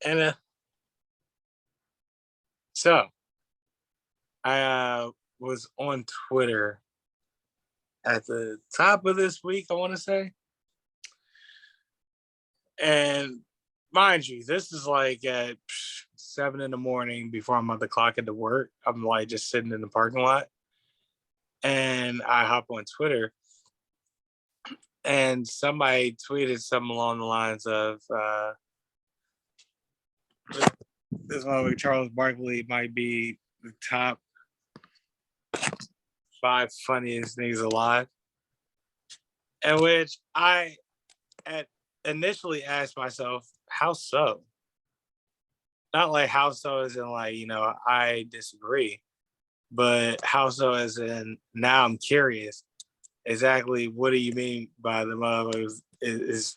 And so I was on Twitter at the top of this week, I want to say. And mind you, this is like at 7 a.m. before I'm about to clock into work. I'm like just sitting in the parking lot. And I hop on Twitter. And somebody tweeted something along the lines of this one with Charles Barkley might be the top 5 funniest niggas alive. And which I initially asked myself, how so? Not like how so as in like, I disagree, but how so as in now I'm curious. Exactly what do you mean by the motherfuckers is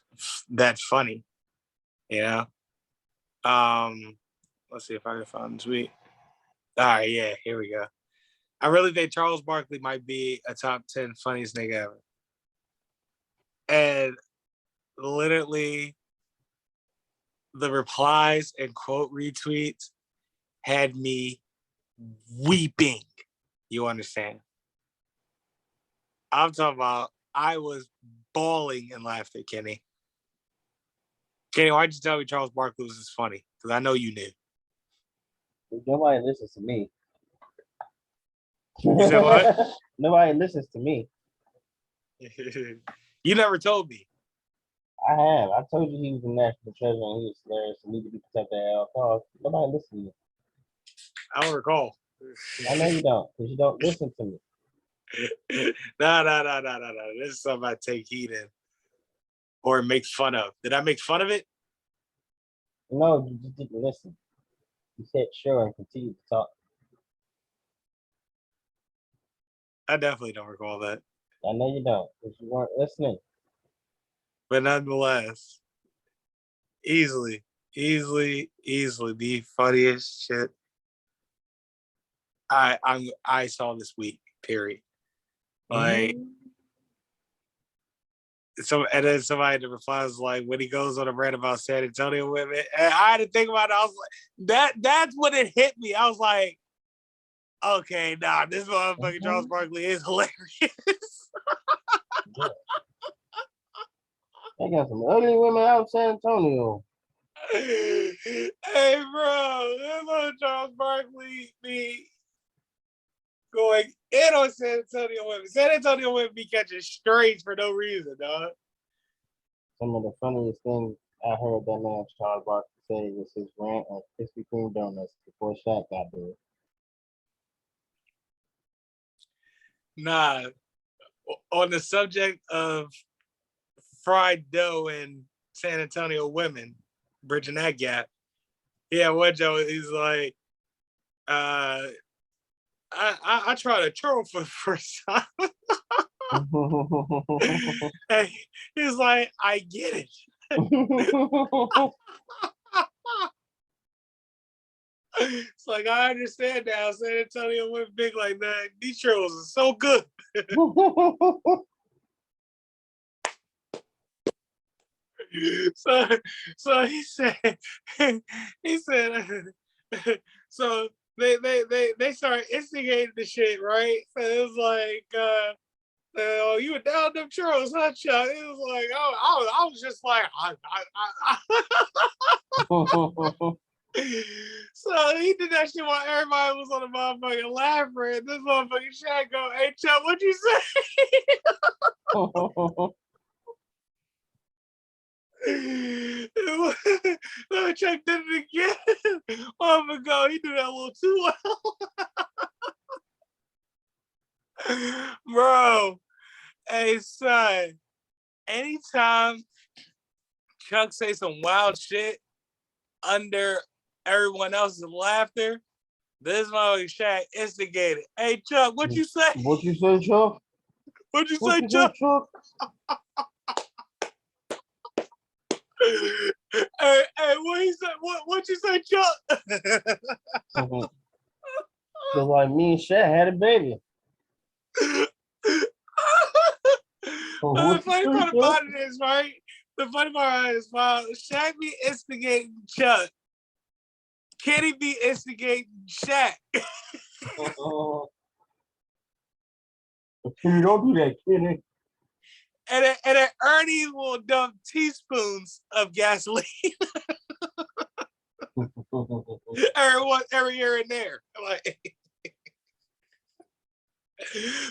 that funny? Let's see if I can find the tweet. All right, yeah, here we go. I really think Charles Barkley might be a top 10 funniest nigga ever. And literally the replies and quote retweets had me weeping. You understand? I'm talking about I was bawling in laughter, Kenny. Kenny, why'd you tell me Charles Barkley was just funny? Because I know you knew. Nobody listens to me. You said what? Nobody listens to me. You never told me. I have. I told you he was a national treasure and he was hilarious and need to be protected at all costs. Nobody listens to me. I don't recall. I know you don't, because you don't listen to me. No. This is something I take heat in or make fun of. Did I make fun of it? No, you just didn't listen. You said sure and continued to talk. I definitely don't recall that. I know you don't, because you weren't listening. But nonetheless, easily the funniest shit I saw this week. Period. Like, so, and then somebody in the reply was like, when he goes on a rant about San Antonio women, and I had to think about it. I was like, that's when it hit me. I was like, okay, nah, this motherfucking Charles Barkley is hilarious. They got some ugly women out in San Antonio. Hey, bro, this one Charles Barkley be going in on San Antonio women. San Antonio women be catching strays for no reason, dog. Some of the funniest things I heard that man Charles Barkley say was his rant on Krispy Kreme donuts before Shaq got there. Nah, on the subject of fried dough and San Antonio women, bridging that gap. Yeah, what Joe? He's like, I tried a churro for the first time. Hey, he's like, I get it. It's like, I understand now. San Antonio went big like that. These churros are so good. So he said, so they started instigating the shit, right? So it was like, oh, you were down them churros, huh, Chuck? It was like, I was just like, So he did that shit while everybody was on the motherfucking laughing. This motherfucking Shaq go, hey, Chuck, what'd you say? Chuck did it again. Oh my God, he did that a little too well. Bro, hey, son, anytime Chuck say some wild shit under everyone else's laughter, this motherfucking Shaq instigated. Hey, Chuck, what you say? What you say, Chuck? What you say, Chuck? Hey, what he said? What you say, Chuck? So like me and Shaq had a baby. The funny part about it is, right? The funny part is, while Shaq be instigating Chuck, Can he be instigating Shaq? You don't do that, Kenny. And then Ernie will dump teaspoons of gasoline every here and there. Like,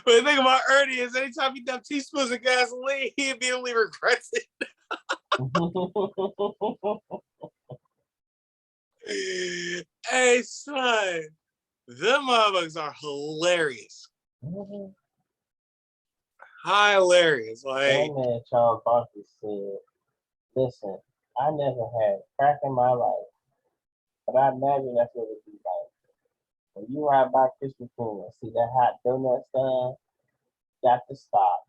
but the thing about Ernie is anytime he dumps teaspoons of gasoline, he immediately regrets it. Hey, son, them motherfuckers are hilarious. Hilarious. Like, that man Charles Barkley said, listen, I never had crack in my life, but I imagine that's what it'd be like. When you ride by Krispy Kreme and see that hot donut stand, got to stop.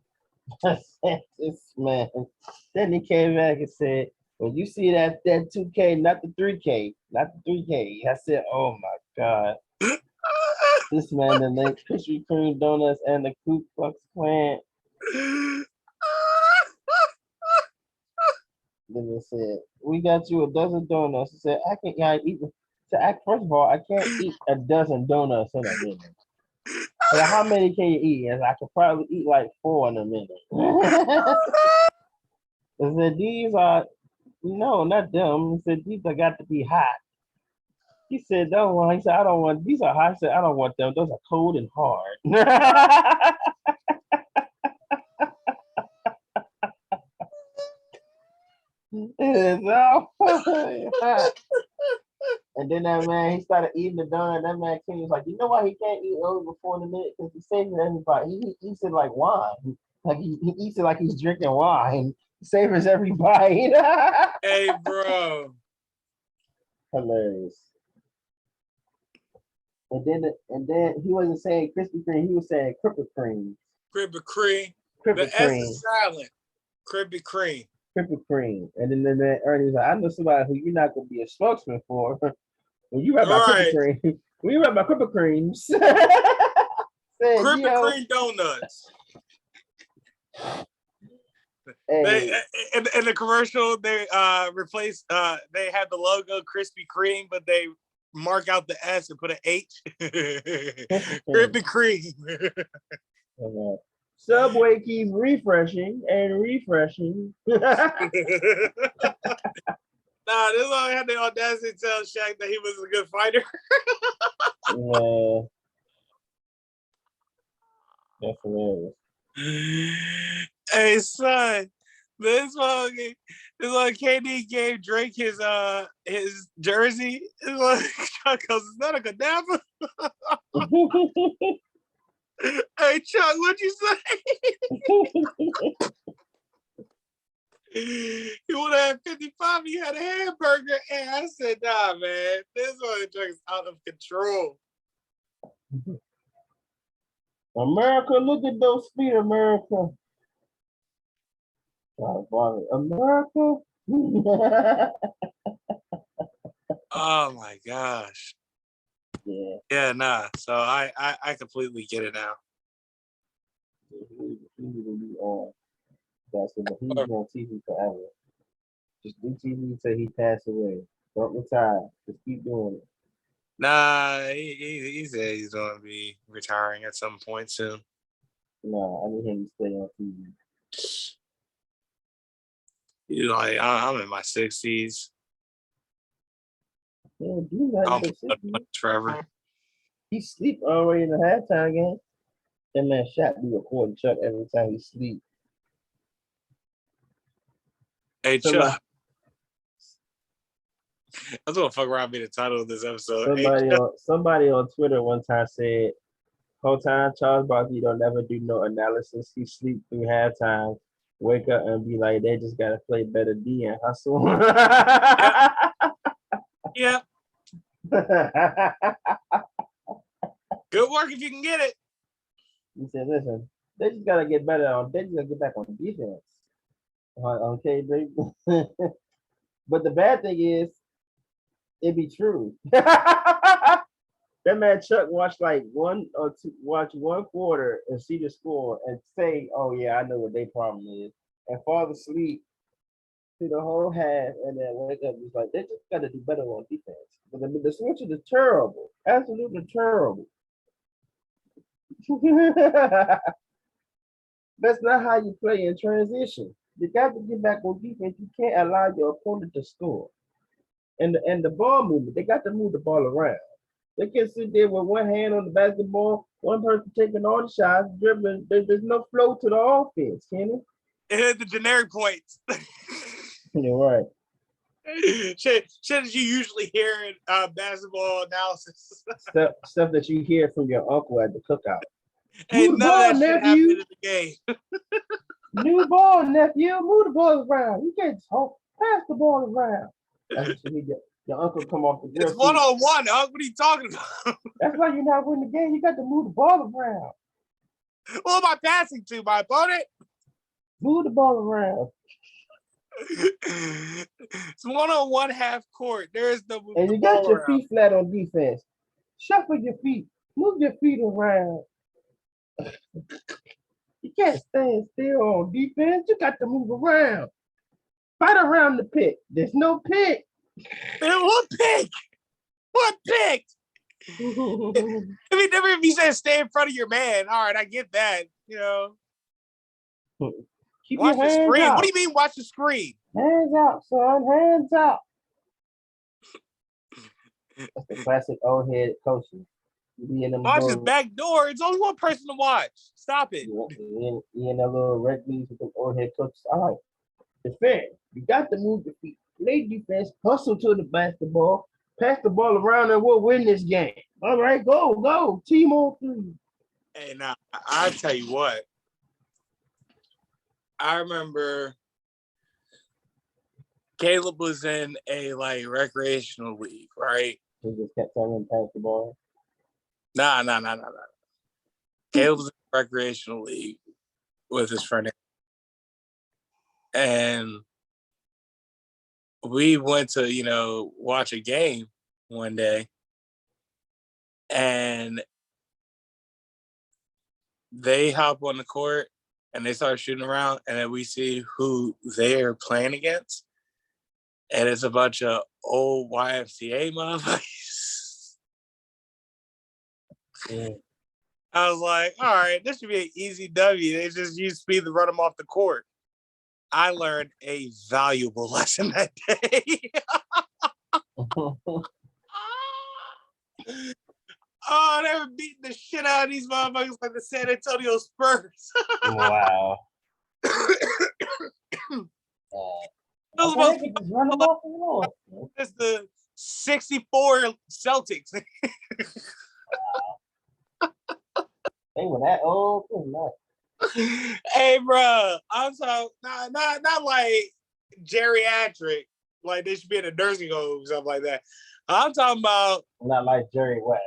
This man. Then he came back and said, when you see that 2K, not the 3K, not the 3K. I said, oh my God. This man that made Krispy Kreme donuts and the Ku Klux Klan. Then he said, we got you a dozen donuts. He said, I eat. First of all, I can't eat a dozen donuts in a minute. Like, how many can you eat? And I could probably eat like 4 in a minute. I said, these are, no, not them. He said, these are got to be hot. He said, don't want. He said, I don't want, these are hot. I said, I don't want them. Those are cold and hard. And then that man, he started eating the donut. That man Kenny was like, you know why he can't eat those before the minute? Because he's saving everybody. He eats it like wine. Like he eats it like he's drinking wine. He savors every bite. hey, bro. Hilarious. And then he wasn't saying Krispy Kreme. He was saying Krispy Kreme. Krispy Kreme. Krispy The Kreme. S is silent. Krispy Kreme. Krispy Kreme. And then Ernie's like, I know somebody who you're not gonna be a spokesman for. When you rap about Krispy Kreme, when you rap about Krispy Kremes, Krispy Kreme donuts. Hey. In the commercial, they replace they have the logo Krispy Kreme, but they mark out the S and put an H. Krispy Kreme. Subway keeps refreshing and refreshing. Nah, this one had the audacity to tell Shaq that he was a good fighter. Yeah. That's hilarious. Hey, son, this one KD gave Drake his jersey. It's like Chuck goes, is that a cadaver? Hey, Chuck, what'd you say? He would have had 55. He had a hamburger, and I said, "Nah, man, this one drink is out of control." America, look at those feet, America. America. Oh my gosh. Yeah. Yeah, nah. So I completely get it now. He will be on. He's on TV forever. Just do TV until he passes away. Don't retire. Just keep doing it. Nah, he said he's going to be retiring at some point soon. No, I need him to stay on TV. He's like, I'm in my 60s. Yeah, dude, I'm forever. He sleep already in the halftime game. That man Shaq be recording Chuck every time he sleep. Hey, Chuck. That's what fuck around be the title of this episode. Somebody on Twitter one time said, whole time Charles Barkley don't never do no analysis. He sleep through halftime, wake up and be like, they just gotta play better D and hustle. Yeah. Good work if you can get it. He said, listen, they just gotta get better on. They just gotta get back on defense. Okay, baby. But the bad thing is, it be true. That man Chuck watch one quarter and see the score and say, "Oh yeah, I know what their problem is," and fall asleep through the whole half, and then wake up. It's like they just got to do better on defense. The switches are terrible. Absolutely terrible. That's not how you play in transition. You got to get back on defense. You can't allow your opponent to score. And the ball movement, they got to move the ball around. They can sit there with one hand on the basketball, one person taking all the shots, dribbling. There's no flow to the offense, Kenny. It had the generic points. You're right. Shit that you usually hear in basketball analysis. Stuff that you hear from your uncle at the cookout. Ain't none of that shit happened in the game. New ball, nephew. Move the ball around. You can't talk. Pass the ball around. That's what you need. Your uncle come off the grill. It's 1-on-1, What are you talking about? That's why you're not winning the game. You got to move the ball around. Who am I passing to? My opponent? Move the ball around. It's 1-on-1 half court. There is no move. And you got your feet flat on defense. Shuffle your feet. Move your feet around. You can't stand still on defense. You got to move around. Fight around the pick. There's no pick. What pick? What pick? I mean, never if you said stay in front of your man. All right, I get that. You know. Keep watch your the hands screen. out. What do you mean watch the screen? Hands out, son. Hands out. That's the classic old head coaching. Watch his back door. It's only one person to watch. Stop it. You in that little red leagues with the old head coaches. All right. Defend. You got to move your feet. Play defense. Hustle to the basketball. Pass the ball around and we'll win this game. All right, go. Team on three. Hey, now, I tell you what. I remember Caleb was in a recreational league, right? He just kept telling him pass the ball. Nah. Caleb was in a recreational league with his friend. And we went to, watch a game one day. And they hop on the court and they start shooting around. And then we see who they're playing against. And it's a bunch of old YMCA motherfuckers. Yeah. I was like, all right, this should be an easy W. They just use speed to run them off the court. I learned a valuable lesson that day. Oh, they were beating the shit out of these motherfuckers like the San Antonio Spurs. Wow. It's the 64 Celtics. They were that old. Hey, bro, I'm talking not like geriatric, like they should be in a nursing home or something like that. I'm talking about not like Jerry West.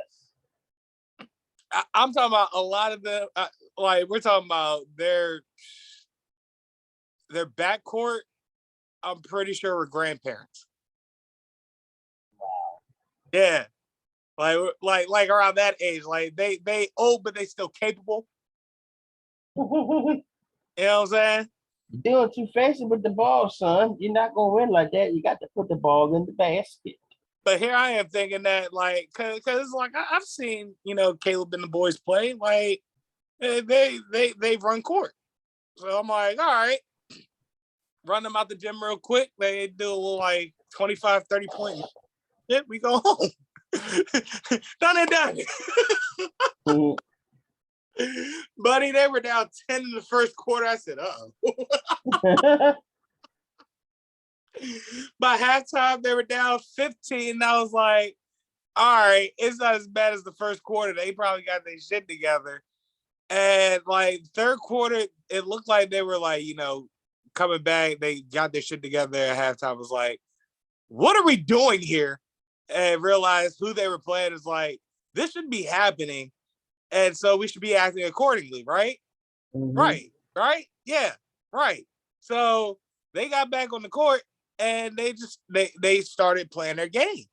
I'm talking about a lot of them. We're talking about their backcourt. I'm pretty sure were grandparents. Wow. Yeah, like around that age, like they old but they still capable. You know what I'm saying? You're doing too fancy with the ball, son. You're not gonna win like that. You got to put the ball in the basket. But here I am thinking that, cause it's like I've seen, Caleb and the boys play. Like they run court. So I'm like, all right, run them out the gym real quick. They do a little 25, 30 point. Yeah, we go home. Done and done. Buddy, they were down 10 in the first quarter. I said, uh-oh. By halftime, they were down 15. And I was like, all right, it's not as bad as the first quarter. They probably got their shit together. And third quarter, it looked like they were coming back. They got their shit together at halftime. I was like, what are we doing here? And realized who they were playing is this should be happening. And so we should be acting accordingly, right? Mm-hmm. Right? Yeah, right. So they got back on the court and they started playing their game.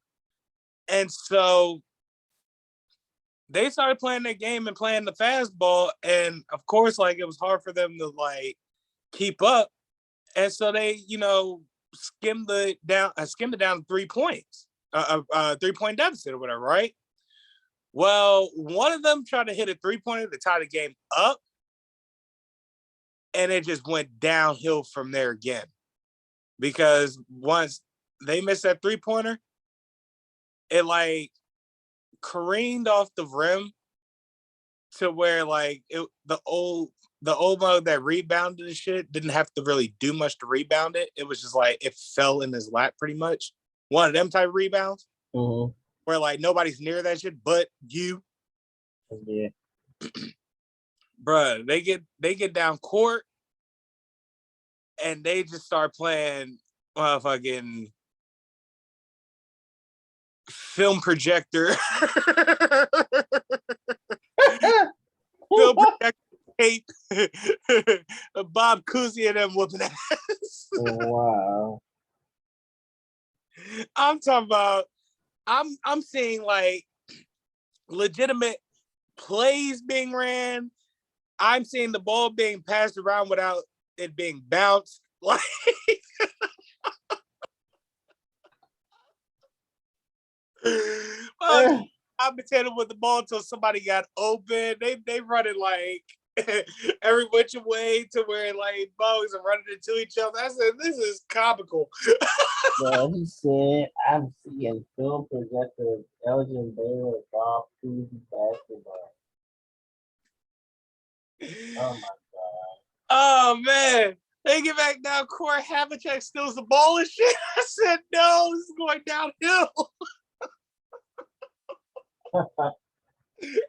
And so they started playing their game and playing the fastball. And of course, it was hard for them to keep up. And so they, skimmed it down to 3 points. 3-point deficit or whatever, right? Well, one of them tried to hit a 3-pointer to tie the game up, and it just went downhill from there again. Because once they missed that 3-pointer, it like careened off the rim to where like the old mode that rebounded the shit didn't have to really do much to rebound it. It was just like it fell in his lap pretty much. One of them type of rebounds where like nobody's near that shit but you. Yeah. Bruh, they get down court and they just start playing motherfucking film projector. Film projector tape. Bob Cousy and them whooping ass. Wow. I'm talking about I'm seeing like legitimate plays being ran. I'm seeing the ball being passed around without it being bounced. Like I'm potato with the ball until somebody got open. They run it like every which way to where like balls are running into each other. I said, this is comical. Yeah, he said, I'm seeing film projector of Elgin Baylor golf Cousy basketball. Oh my god. Oh man. They get back down court, Havlicek steals the ball and shit. I said, no, this is going downhill.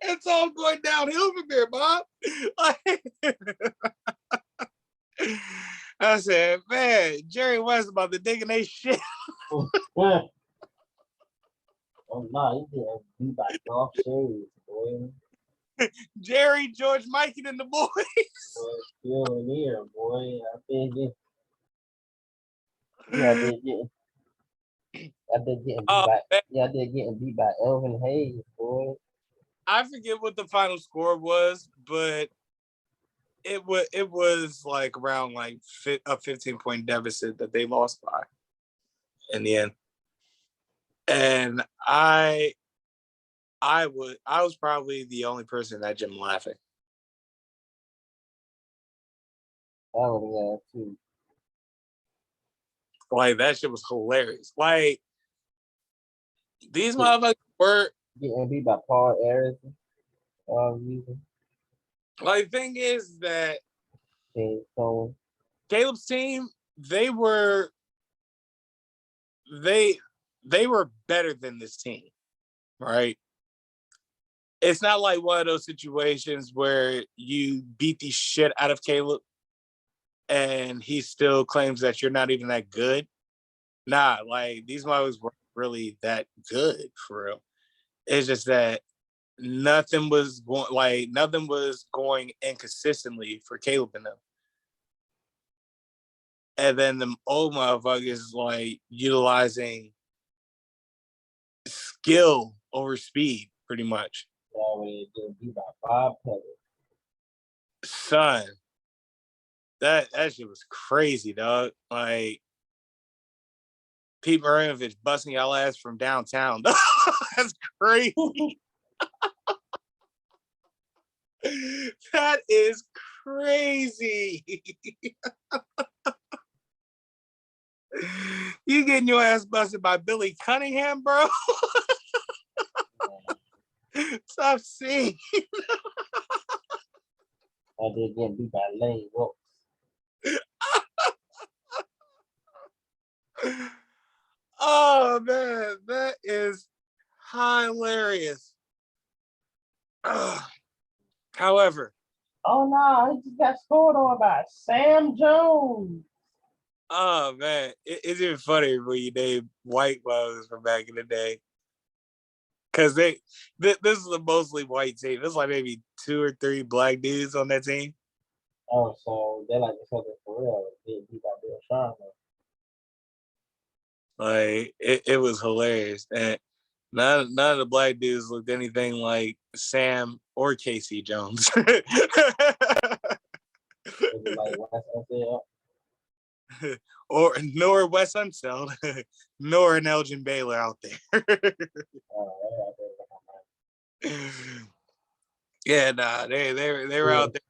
It's all going downhill from there, Bob. I said, man, Jerry West about to dig in they shit. Oh no, he getting beat by golf shades, boy. Jerry, George, Mikey, and the boys. Boy, still in here, boy. I think it. Yeah, they getting. Getting beat by Elvin Hayes, boy. I forget what the final score was, but it was like around like a 15-point deficit that they lost by in the end. And I was probably the only person in that gym laughing. I would have too. Like that shit was hilarious. Like these motherfuckers were getting beat by Paul Harrison. Like the thing is that Caleb's team, they were better than this team, right? It's not like one of those situations where you beat the shit out of Caleb and he still claims that you're not even that good. Nah, like these motherfuckers weren't really that good for real. It's just that nothing was going inconsistently for Caleb and them. And then the old motherfuckers like utilizing skill over speed, pretty much. Son, that shit was crazy, dog. Like Pete Marinovich busting y'all ass from downtown. That's crazy. That is crazy. You getting your ass busted by Billy Cunningham, bro? Stop seeing. I did get beat by Lane Wilkes. Oh man, that is hilarious. However, oh no, he just got scored on by Sam Jones. Oh man, it's even funny when you name white bugs from back in the day, because this is a mostly white team. There's like maybe 2 or 3 black dudes on that team. Oh, so they're like something for real. They beat by Bill Sharman. Like it was hilarious, and none of the black dudes looked anything like Sam or Casey Jones. Like West or nor Wes Unseld, nor an Elgin Baylor out there. Yeah, nah, they were out there.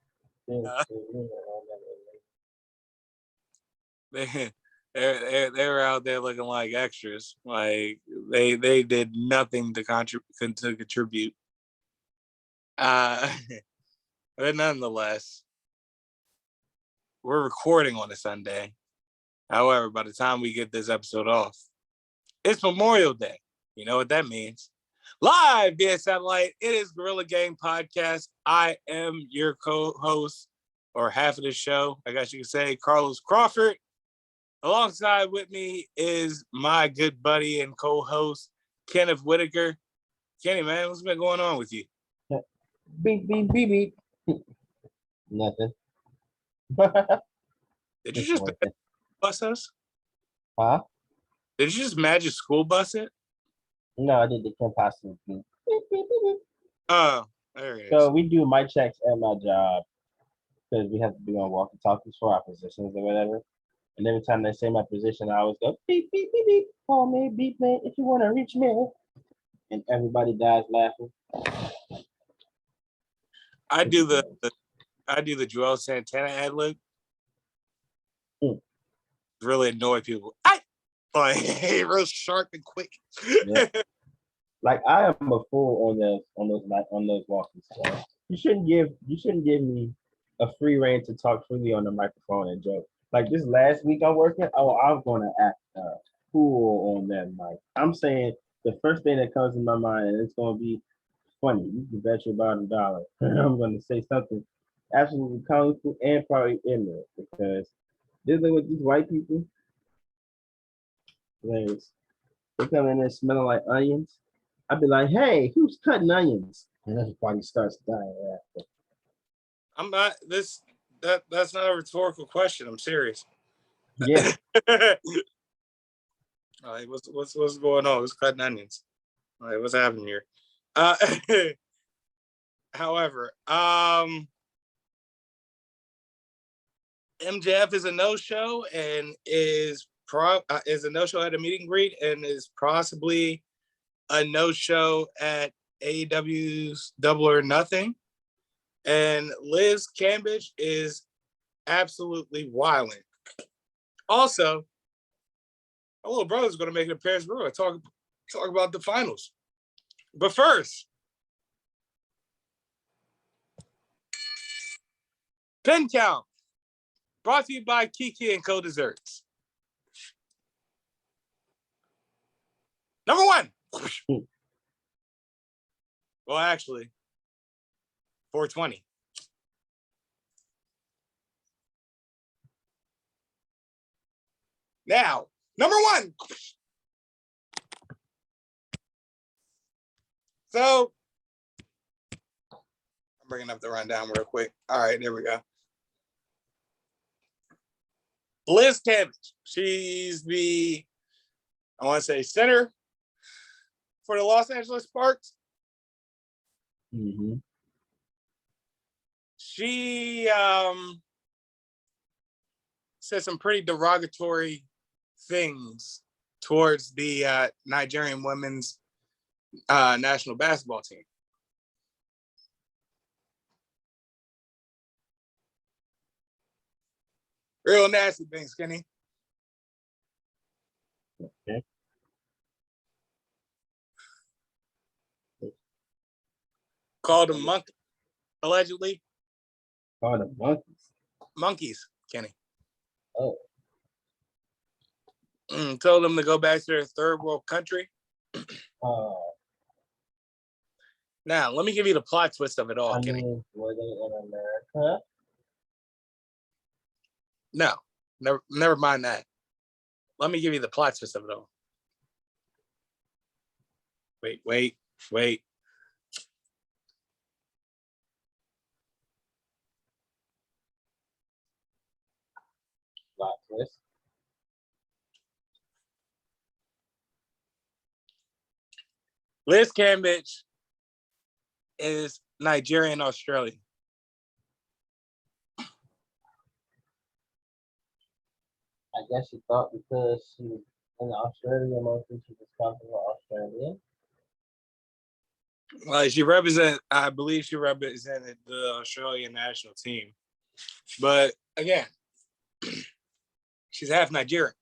They were out there looking like extras. Like they did nothing to contribute. But nonetheless, we're recording on a Sunday. However, by the time we get this episode off, it's Memorial Day. You know what that means. Live via satellite, it is Gorilla Gang Podcast. I am your co-host, or half of the show, I guess you could say, Carlos Crawford. Alongside with me is my good buddy and co-host, Kenneth Whitaker. Kenny, man, what's been going on with you? Beep, beep, beep, beep. Nothing. Did you just bus us? Huh? Did you just magic school bus it? No, I did the Kim Possible beep. Beep, beep, beep, beep. Oh, there it is. So we do mic checks at my job because we have to be on walkie-talkies for our positions or whatever. And every time they say my position, I always go beep, beep, beep, beep. Call me, beep me if you want to reach me. And everybody dies laughing. I do the Joel Santana ad lib. Really annoy people. Like real sharp and quick. Yeah. Like I am a fool on those walkies. So you shouldn't give me a free reign to talk freely on the microphone and joke. Like this last week I'm working, I'm gonna act cool on that mic. I'm saying the first thing that comes in my mind, and it's gonna be funny. You can bet your bottom dollar. I'm gonna say something absolutely comical and probably ignorant because dealing with these white people, they come in there smelling like onions. I'd be like, hey, who's cutting onions? And everybody starts dying after. I'm not that's not a rhetorical question. I'm serious. Yeah. All right, what's going on? Who's cutting onions? All right, what's happening here? However, MJF is a no-show and is a no-show at a meet and greet and is possibly a no-show at AEW's Double or Nothing. And Liz Cambridge is absolutely wilding. Also, my little brother's going to make an appearance. We're going to talk about the finals. But first, Pin Count, brought to you by Kiki and Co. Desserts. Number 1. Well, actually, 420. Now, number 1. So, I'm bringing up the rundown real quick. All right, there we go. Liz Cambridge. She's the, I want to say, center for the Los Angeles Sparks. Mm-hmm. She said some pretty derogatory things towards the Nigerian women's national basketball team. Real nasty things, Kenny. Okay. Called them monkeys, allegedly. Called them monkeys. Monkeys, Kenny. Oh. Told them to go back to their third world country. Now, let me give you the plot twist of it all, Kenny. Were they in America? No, never mind that. Let me give you the plot twist of it all. Wait. Plot twist. Liz Cambridge is Nigerian Australian. I guess she thought because she was in Australia, mostly she was comfortable Australia. Well, I believe she represented the Australian national team. But again, she's half Nigerian.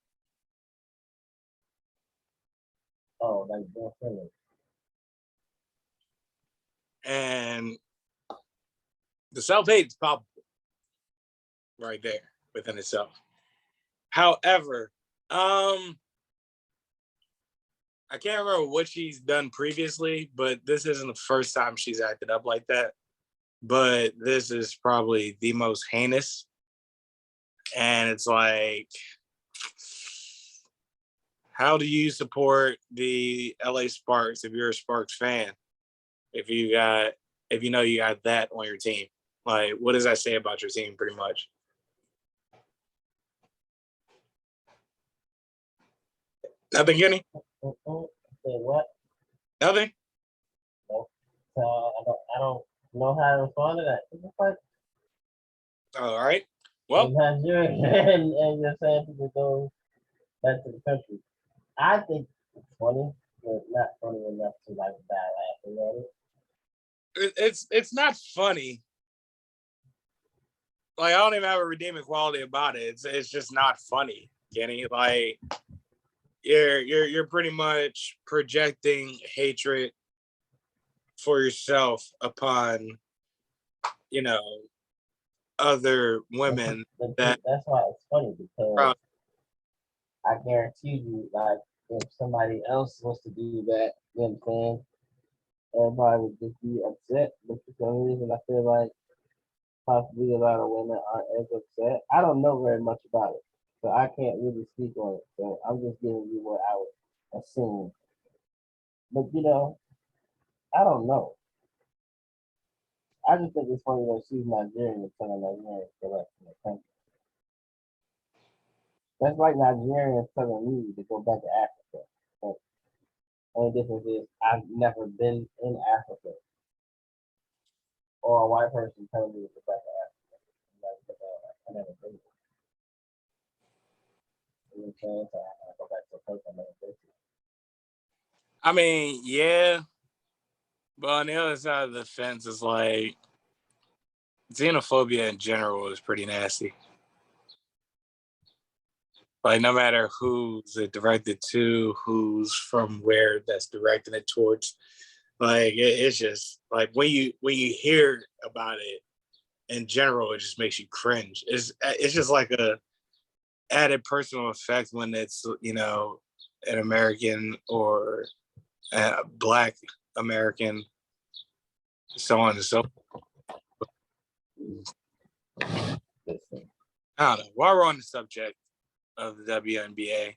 Oh, like Bill Simmons. And the self-hate is palpable right there within itself. However, I can't remember what she's done previously, but this isn't the first time she's acted up like that. But this is probably the most heinous. And it's like, how do you support the LA Sparks if you're a Sparks fan? If you know you got that on your team, like, what does that say about your team? Pretty much. Nothing, Kenny? Say what? Nothing? No. I don't know how to respond to that. It's just like, All right. Well, Nigeria and you're saying people go back to the country. I think it's funny, but not funny enough to like die laughing at it. it's not funny. Like, I don't even have a redeeming quality about it. It's just not funny, Kenny. Like, you're pretty much projecting hatred for yourself upon, other women. That's why it's funny because I guarantee you, like, if somebody else was to do that, you know what I'm saying? Everybody would just be upset. But for some reason, I feel like possibly a lot of women aren't as upset. I don't know very much about it, so I can't really speak on it. So I'm just giving you what I would assume. But I don't know. I just think it's funny that she's Nigerian and telling Nigerians to left in the country. That's like Nigerians telling me to go back to Africa. But the only difference is I've never been in Africa. Or a white person telling me to go back to Africa. I never been there. You know what I'm saying? So I go back to a place I never been to. I mean, yeah. But on the other side of the fence is like, xenophobia in general is pretty nasty. Like, no matter who's it directed to, who's from where that's directing it towards, like, it's just like when you hear about it in general, it just makes you cringe. It's just like a added personal effect when it's an American or a Black American, so on and so forth. I don't know. While we're on the subject of the WNBA,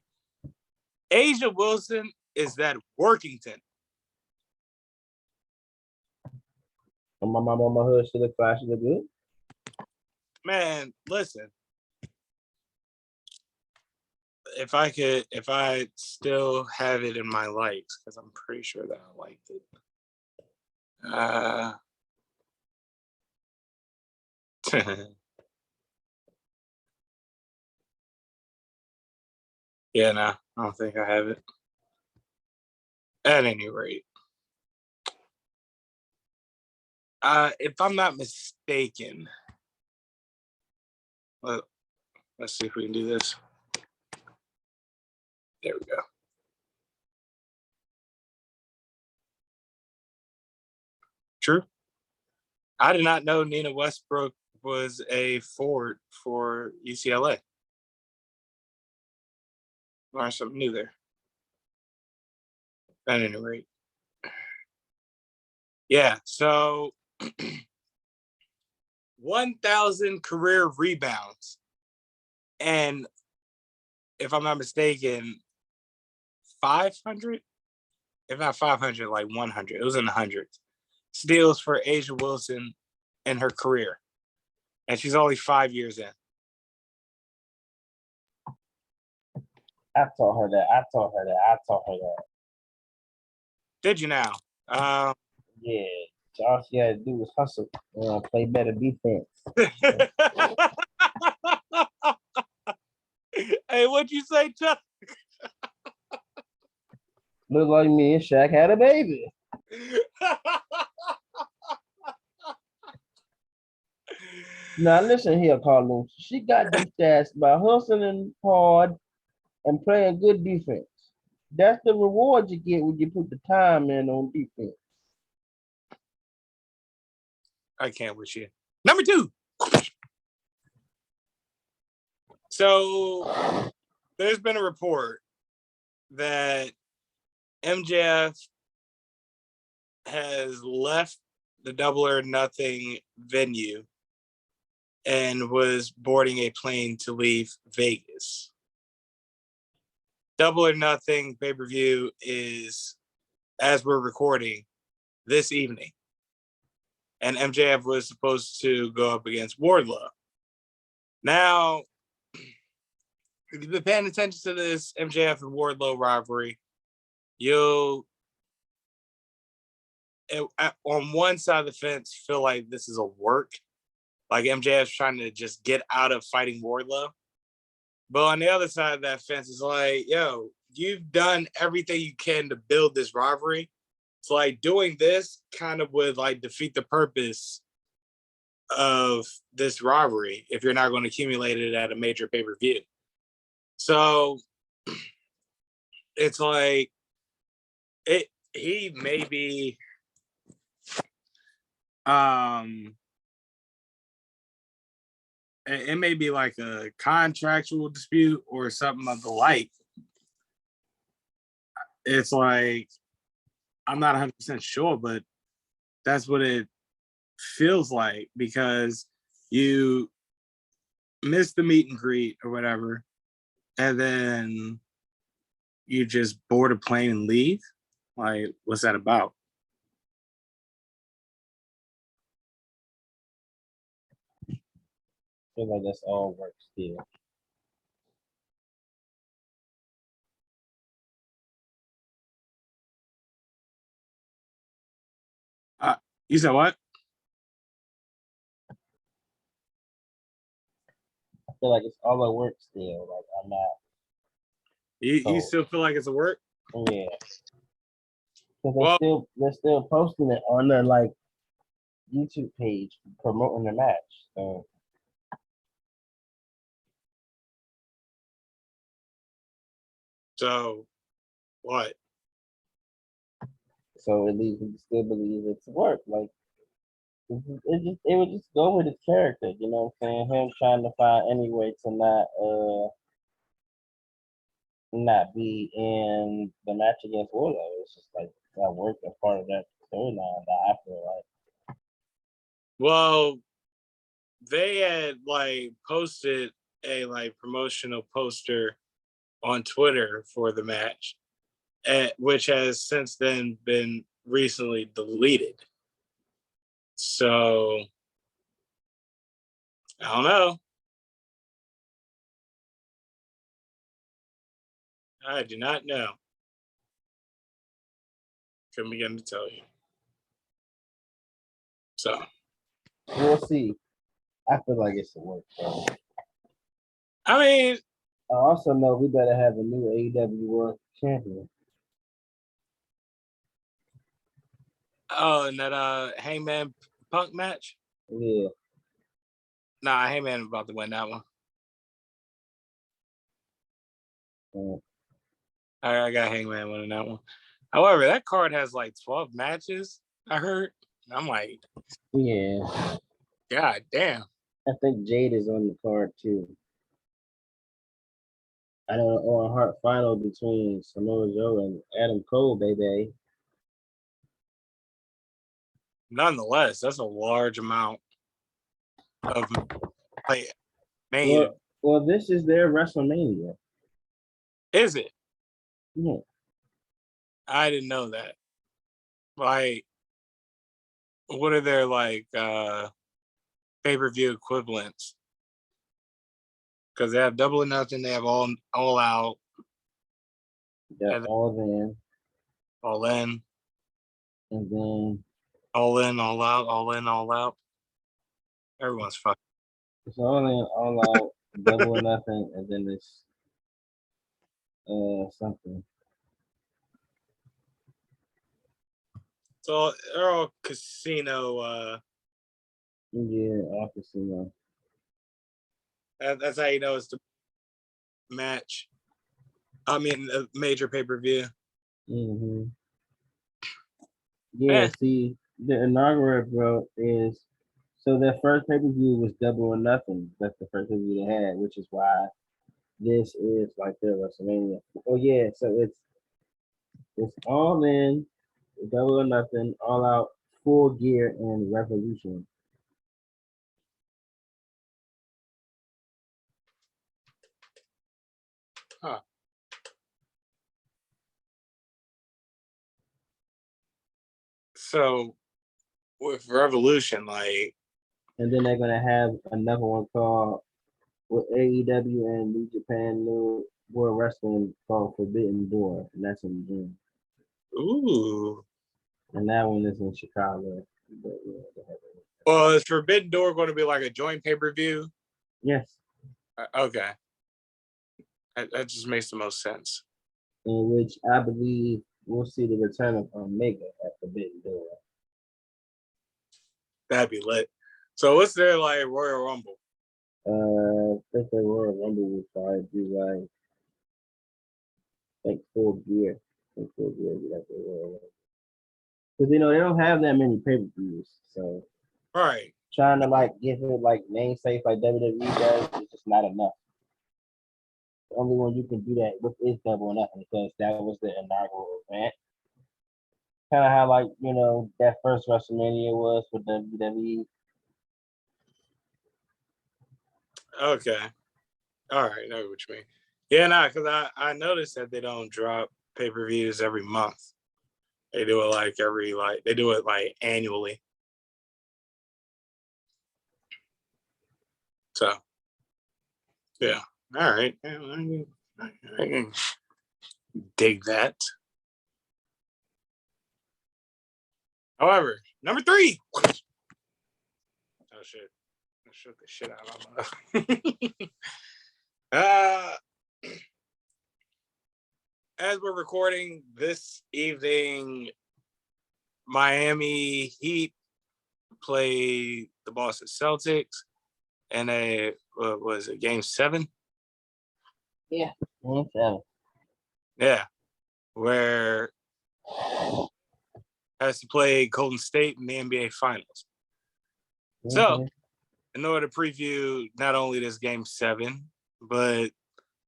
Asia Wilson is that Workington. And my mom on my hood, she look fine, she look good. Man, listen. If I still have it in my likes, because I'm pretty sure that I liked it. Yeah, no, I don't think I have it. At any rate, if I'm not mistaken, let's see if we can do this. There we go. True. I did not know Nina Westbrook was a forward for UCLA. Learned something new there. At any rate. Yeah, so 1,000 career rebounds. And if I'm not mistaken, 500? If not 500, like 100. It was in the hundreds. Steals for Asia Wilson in her career. And she's only 5 years in. I told her that. Did you now? Yeah. All she had to do was hustle. Play better defense. Hey, what'd you say, Chuck? Look like me and Shaq had a baby. Now listen here, Carlos. She got them stats by hustling hard and playing good defense. That's the reward you get when you put the time in on defense. I can't with you. Number 2. So there's been a report that MJF has left the Double or Nothing venue and was boarding a plane to leave Vegas. Double or Nothing pay-per-view is, as we're recording, this evening. And MJF was supposed to go up against Wardlow. Now, if you've been paying attention to this MJF and Wardlow rivalry, you'll, on one side of the fence, feel like this is a work. Like MJF's trying to just get out of fighting Wardlow. But on the other side of that fence is like, yo, you've done everything you can to build this rivalry. So like doing this kind of would like defeat the purpose of this rivalry if you're not going to accumulate it at a major pay-per-view. So it's like he may be it may be like a contractual dispute or something of the like. It's like, I'm not 100% sure, but that's what it feels like, because you miss the meet and greet or whatever, and then you just board a plane and leave. Like, what's that about? I feel like that's all work still. You said what? I feel like it's all a work still. Like I'm not. You still feel like it's a work? Yeah. Because they're still posting it on their like YouTube page promoting the match. So what? So at least we still believe it's work. Like it would just go with his character, you know what I'm saying? Him trying to find any way to not be in the match against Wardlow. It's just like that work as part of that storyline that I feel like. Well, they had like posted a like promotional poster on Twitter for the match, which has since then been recently deleted. So I don't know. I do not know. Couldn't begin to tell you. So We'll see. I feel like it's a work. So. I mean, I also know we better have a new AEW World Champion. oh, and that Hangman Punk match? Yeah. Nah, Hangman about to win that one. Yeah. I got Hangman winning that one. However, that card has like 12 matches, I heard. I'm like, Yeah. God damn. I think Jade is on the card too. I know on Heart Final between Samoa Joe and Adam Cole, baby. Nonetheless, that's a large amount of like made. Well, this is their WrestleMania. Is it? Yeah. I didn't know that. Like, what are their like pay-per-view equivalents? Because they have Double or Nothing, they have all out. Yeah, all in. All in. And then All in, all out, all in, all out. Everyone's fucking. it's all in, all out, Double or Nothing, and then it's something. So they're all casino. Yeah, all casino. That's how you know it's the match. I mean, a major pay-per-view. Mm-hmm. Yeah, see, the inaugural, bro, is so their first pay per view was Double or Nothing. That's the first pay per view they had, which is why this is like their WrestleMania. Oh yeah, so it's all in, Double or Nothing, All Out, Full Gear, and Revolution. Huh. So with Revolution, like, And then they're gonna have another one called with AEW and New Japan New World Wrestling called Forbidden Door, and that's in June. ooh. And that one is in Chicago. But, yeah, they have it. Well, is Forbidden Door going to be like a joint pay-per-view? Yes, Okay. That just makes the most sense. in which I believe we'll see the return of Omega at Forbidden Door. That'd be lit. So what's their like Royal Rumble? I think the Royal Rumble will probably be like Full Gear. I think Full Gear will be like the Royal Rumble. Because they don't have that many pay-per-views, so Right. trying to like give it like namesake like WWE does is just not enough. The only one you can do that with is Double or Nothing because that was the inaugural event. Kind of how like that first WrestleMania was for WWE. Okay. All right. I know what you mean. Yeah, because I noticed that they don't drop pay-per-views every month. They do it they do it like annually. So yeah. All right. I can dig that. However, number 3. Oh shit. I shook the shit out of my as we're recording this evening, Miami Heat play the Boston Celtics and was it game 7? Yeah, Game 7. Yeah, where has to play Golden State in the NBA Finals. Mm-hmm. So, in order to preview not only this game 7, but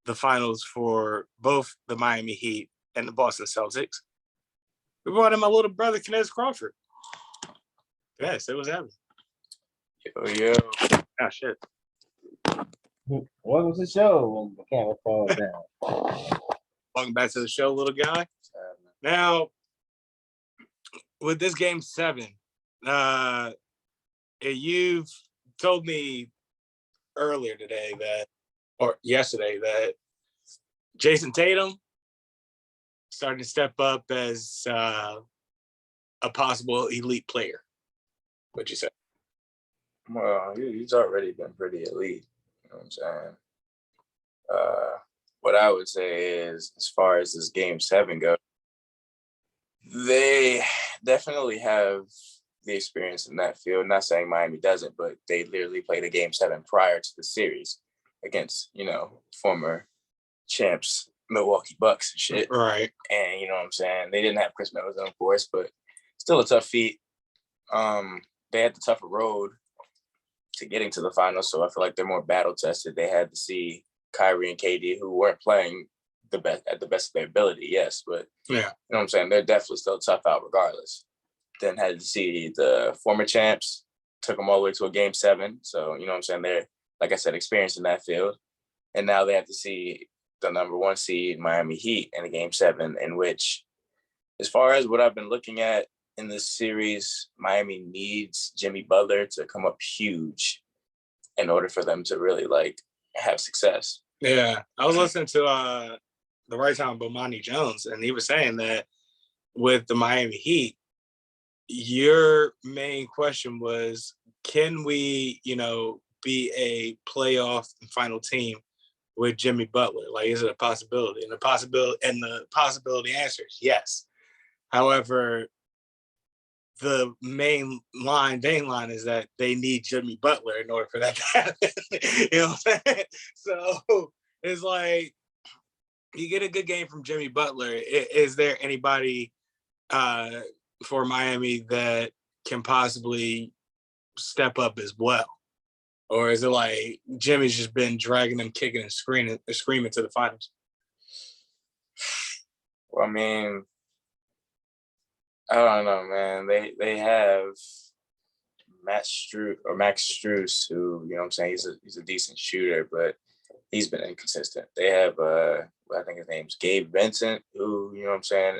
the finals for both the Miami Heat and the Boston Celtics, we brought in my little brother, Kenaz Crawford. Yes, it was happening. Yo. Oh, shit. What was the show? The camera falls down. Welcome back to the show, little guy. Now, with this game 7, you've told me earlier today or yesterday that Jason Tatum starting to step up as a possible elite player. What'd you say? Well, he's already been pretty elite. You know what I'm saying? What I would say is, as far as this game 7 goes, they definitely have the experience in that field. Not saying Miami doesn't, but they literally played a game 7 prior to the series against, former champs, Milwaukee Bucks and shit. Right. And you know what I'm saying? They didn't have Chris Middleton, of course, but still a tough feat. They had the tougher road to getting to the finals, so I feel like they're more battle tested. They had to see Kyrie and KD, who weren't playing the best at the best of their ability, yes, but yeah, you know what I'm saying? They're definitely still tough out regardless. Then had to see the former champs, took them all the way to a game 7. So, you know what I'm saying? They're, like I said, experienced in that field. And now they have to see the number 1 seed Miami Heat in a game 7, in which, as far as what I've been looking at in this series, Miami needs Jimmy Butler to come up huge in order for them to really have success. Yeah. I was listening to the Right Time Bomani Jones, and he was saying that with the Miami Heat, your main question was, can we, be a playoff and final team with Jimmy Butler? Like, is it a possibility? And the possibility answer is yes. However, the main line is that they need Jimmy Butler in order for that to happen. You know what I'm saying? So it's like, you get a good game from Jimmy Butler. Is there anybody for Miami that can possibly step up as well? Or is it like Jimmy's just been dragging them, kicking and screaming to the finals? Well, I mean, I don't know, man. They have Max Strus, who, you know what I'm saying, he's a decent shooter, but he's been inconsistent. They have I think his name's Gabe Vincent, who, you know what I'm saying,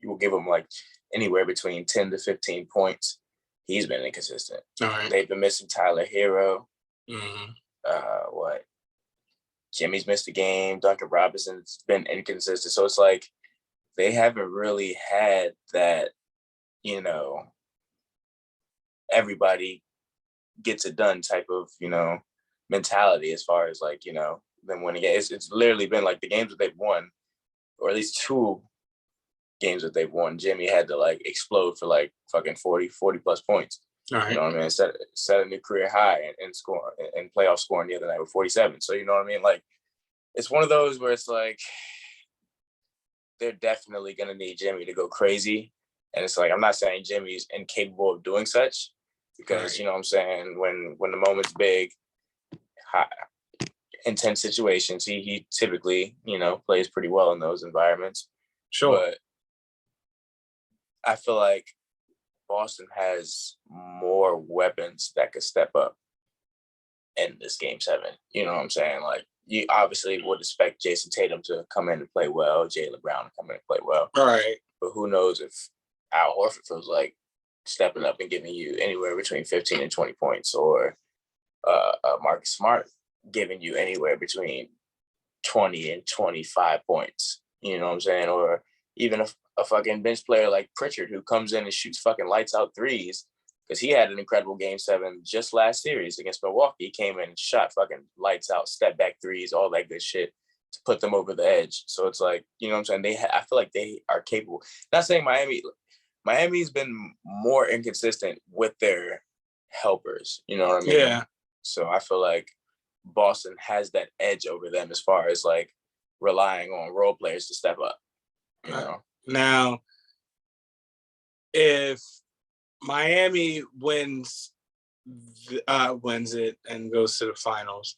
you will give him like anywhere between 10 to 15 points. He's been inconsistent. All right. They've been missing Tyler Hero. Mm-hmm. Jimmy's missed a game. Duncan Robinson's been inconsistent. So it's like they haven't really had that, you know, everybody gets it done type of, you know, mentality as far as like, you know, them winning it. It's literally been like the games that they've won, or at least 2 games that they've won, Jimmy had to like explode for like fucking 40 plus points. All right. You know what I mean? Set a new career high and score and playoff scoring the other night with 47. So, you know what I mean? Like, it's one of those where it's like they're definitely going to need Jimmy to go crazy. And it's like, I'm not saying Jimmy's incapable of doing such, because, right, you know what I'm saying, when the moment's big, high, intense situations, he typically, you know, plays pretty well in those environments. Sure. But I feel like Boston has more weapons that could step up in this game 7. You know what I'm saying? Like, you obviously would expect Jason Tatum to come in and play well, Jaylen Brown to come in and play well. All right. But who knows if Al Horford feels like stepping up and giving you anywhere between 15 and 20 points, or Marcus Smart giving you anywhere between 20 and 25 points. You know what I'm saying? Or even a fucking bench player like Pritchard, who comes in and shoots fucking lights out threes, because he had an incredible game 7 just last series against Milwaukee. He came in and shot fucking lights out, step back threes, all that good shit to put them over the edge. So it's like, you know what I'm saying? I feel like they are capable. Not saying Miami's been more inconsistent with their helpers. You know what I mean? Yeah. So I feel like Boston has that edge over them as far as like relying on role players to step up. You know? Now, if Miami wins it and goes to the finals,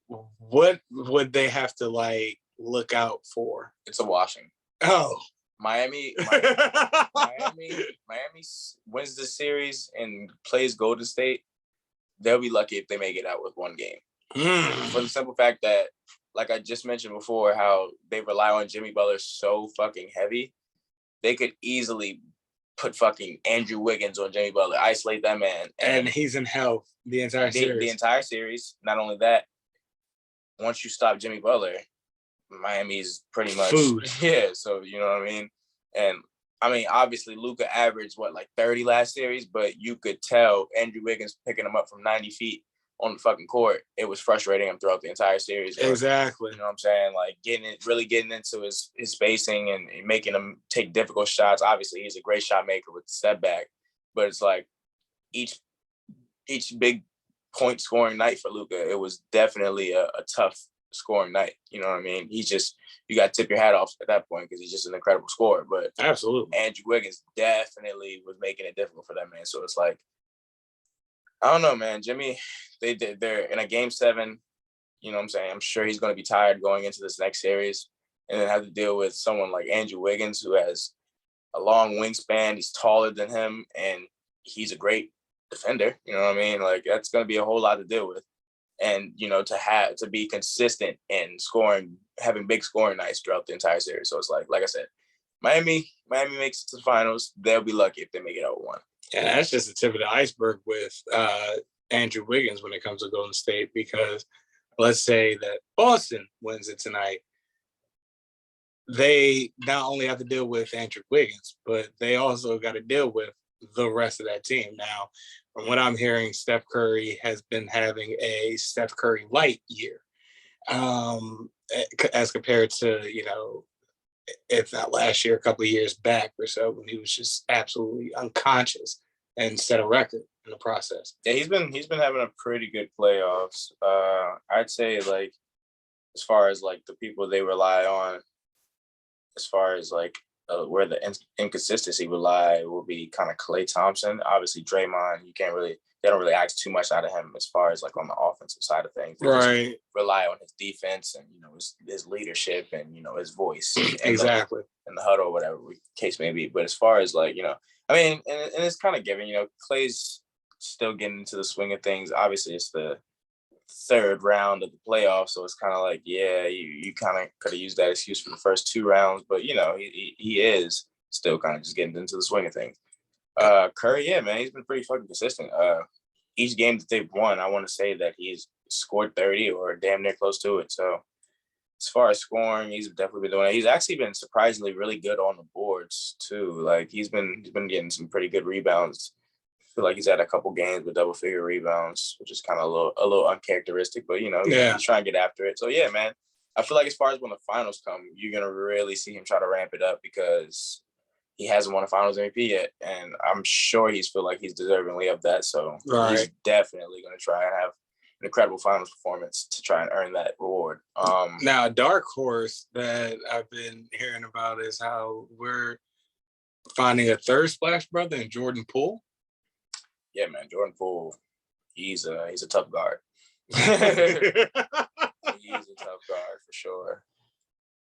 what would they have to like look out for? It's a washing. Oh, Miami wins the series and plays Golden State. They'll be lucky if they make it out with 1 game. For the simple fact that, like I just mentioned before, how they rely on Jimmy Butler so fucking heavy, they could easily put fucking Andrew Wiggins on Jimmy Butler, isolate that man. And he's in hell the entire series. The entire series. Not only that, once you stop Jimmy Butler, Miami's pretty much food. Yeah, so you know what I mean? And I mean, obviously Luka averaged like 30 last series, but you could tell Andrew Wiggins picking him up from 90 feet on the fucking court, it was frustrating him throughout the entire series. Exactly. You know what I'm saying? Like really getting into his spacing and making him take difficult shots. Obviously, he's a great shot maker with the step back, but it's like each big point scoring night for Luka, it was definitely a tough scoring night. You know what I mean? You got to tip your hat off at that point because he's just an incredible scorer. But absolutely, Andrew Wiggins definitely was making it difficult for that man. So it's like, I don't know, man. Jimmy, they're in a game 7. You know what I'm saying? I'm sure he's going to be tired going into this next series and then have to deal with someone like Andrew Wiggins, who has a long wingspan. He's taller than him, and he's a great defender. You know what I mean? Like, that's going to be a whole lot to deal with. And, you know, to be consistent in scoring, having big scoring nights throughout the entire series. So it's like I said, Miami makes it to the finals. They'll be lucky if they make it out 1. And that's just the tip of the iceberg with Andrew Wiggins when it comes to Golden State, because let's say that Boston wins it tonight. They not only have to deal with Andrew Wiggins, but they also got to deal with the rest of that team. Now, from what I'm hearing, Steph Curry has been having a Steph Curry light year. as compared to, if not last year, a couple of years back or so, when he was just absolutely unconscious and set a record in the process. Yeah, he's been having a pretty good playoffs. I'd say like as far as like the people they rely on, as far as like where the inconsistency will lie will be kind of Klay Thompson. Obviously, Draymond, they don't really ask too much out of him as far as like on the offensive side of things. They right. Rely on his defense and, his leadership and, his voice. Exactly. In the huddle, whatever case may be. But as far as like, I mean, and it's kind of given, Klay's still getting into the swing of things. Obviously, it's the third round of the playoffs, so it's kind of like, yeah, you kind of could have used that excuse for the first two rounds, but he is still kind of just getting into the swing of things. Curry, yeah, man, he's been pretty fucking consistent. Each game that they've won, I want to say that he's scored 30 or damn near close to it. So as far as scoring, he's definitely been doing it. He's actually been surprisingly really good on the boards too. Like he's been getting some pretty good rebounds. I feel like he's had a couple games with double figure rebounds, which is kind of a little uncharacteristic, but he's trying to get after it. So yeah, man, I feel like as far as when the finals come, you're gonna really see him try to ramp it up because he hasn't won a Finals MVP yet, and I'm sure he's feel like he's deservingly of that. So he's definitely gonna try and have an incredible Finals performance to try and earn that reward. Now, a dark horse that I've been hearing about is how we're finding a third splash brother in Jordan Poole. Yeah, man, Jordan Poole, he's a tough guard. He's a tough guard for sure.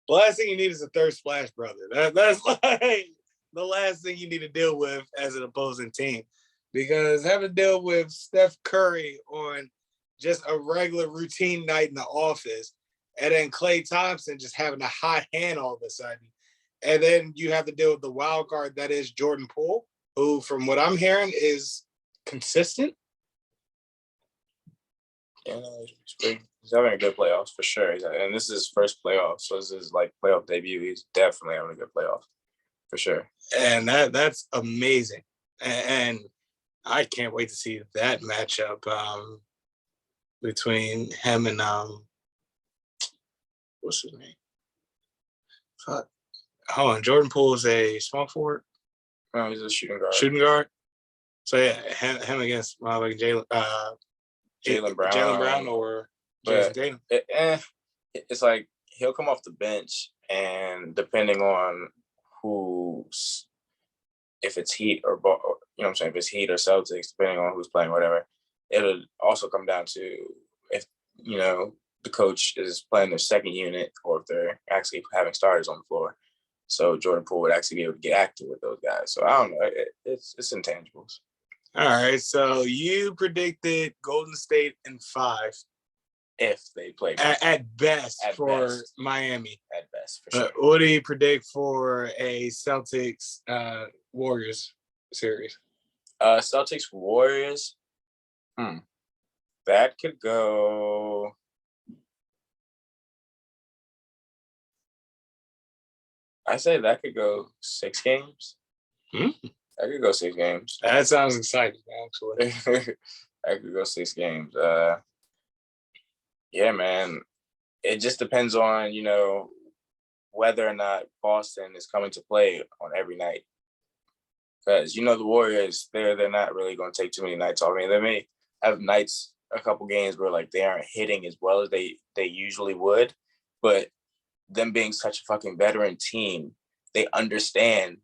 The last thing you need is a third splash brother. That's like the last thing you need to deal with as an opposing team, because having to deal with Steph Curry on just a regular routine night in the office, and then Klay Thompson just having a hot hand all of a sudden, and then you have to deal with the wild card that is Jordan Poole, who, from what I'm hearing, is consistent. Yeah, he's having a good playoffs for sure. And this is his first playoff, so this is like playoff debut. He's definitely having a good playoff for sure. And that's amazing. And I can't wait to see that matchup between him and what's his name? Fuck. Hold on, Jordan Poole is a small forward. No, he's a shooting guard. Shooting guard. So yeah, him against like Jaylen Brown or Jason Tatum. It's like he'll come off the bench, and depending on if it's Heat or if it's Heat or Celtics, depending on who's playing, whatever, it'll also come down to if the coach is playing their second unit or if they're actually having starters on the floor. So Jordan Poole would actually be able to get active with those guys. So I don't know. It's intangibles. All right. So you predicted Golden State in 5. If they play at best for Miami. At best, for sure. What do you predict for a Celtics Warriors series? Celtics Warriors. That could go. I say that could go 6 games. That could go 6 games. That sounds exciting, actually. That could go 6 games. Yeah, man. It just depends on, whether or not Boston is coming to play on every night. Because, the Warriors, they're not really going to take too many nights off. I mean, they may have nights, a couple games where, like, they aren't hitting as well as they usually would. But them being such a fucking veteran team, they understand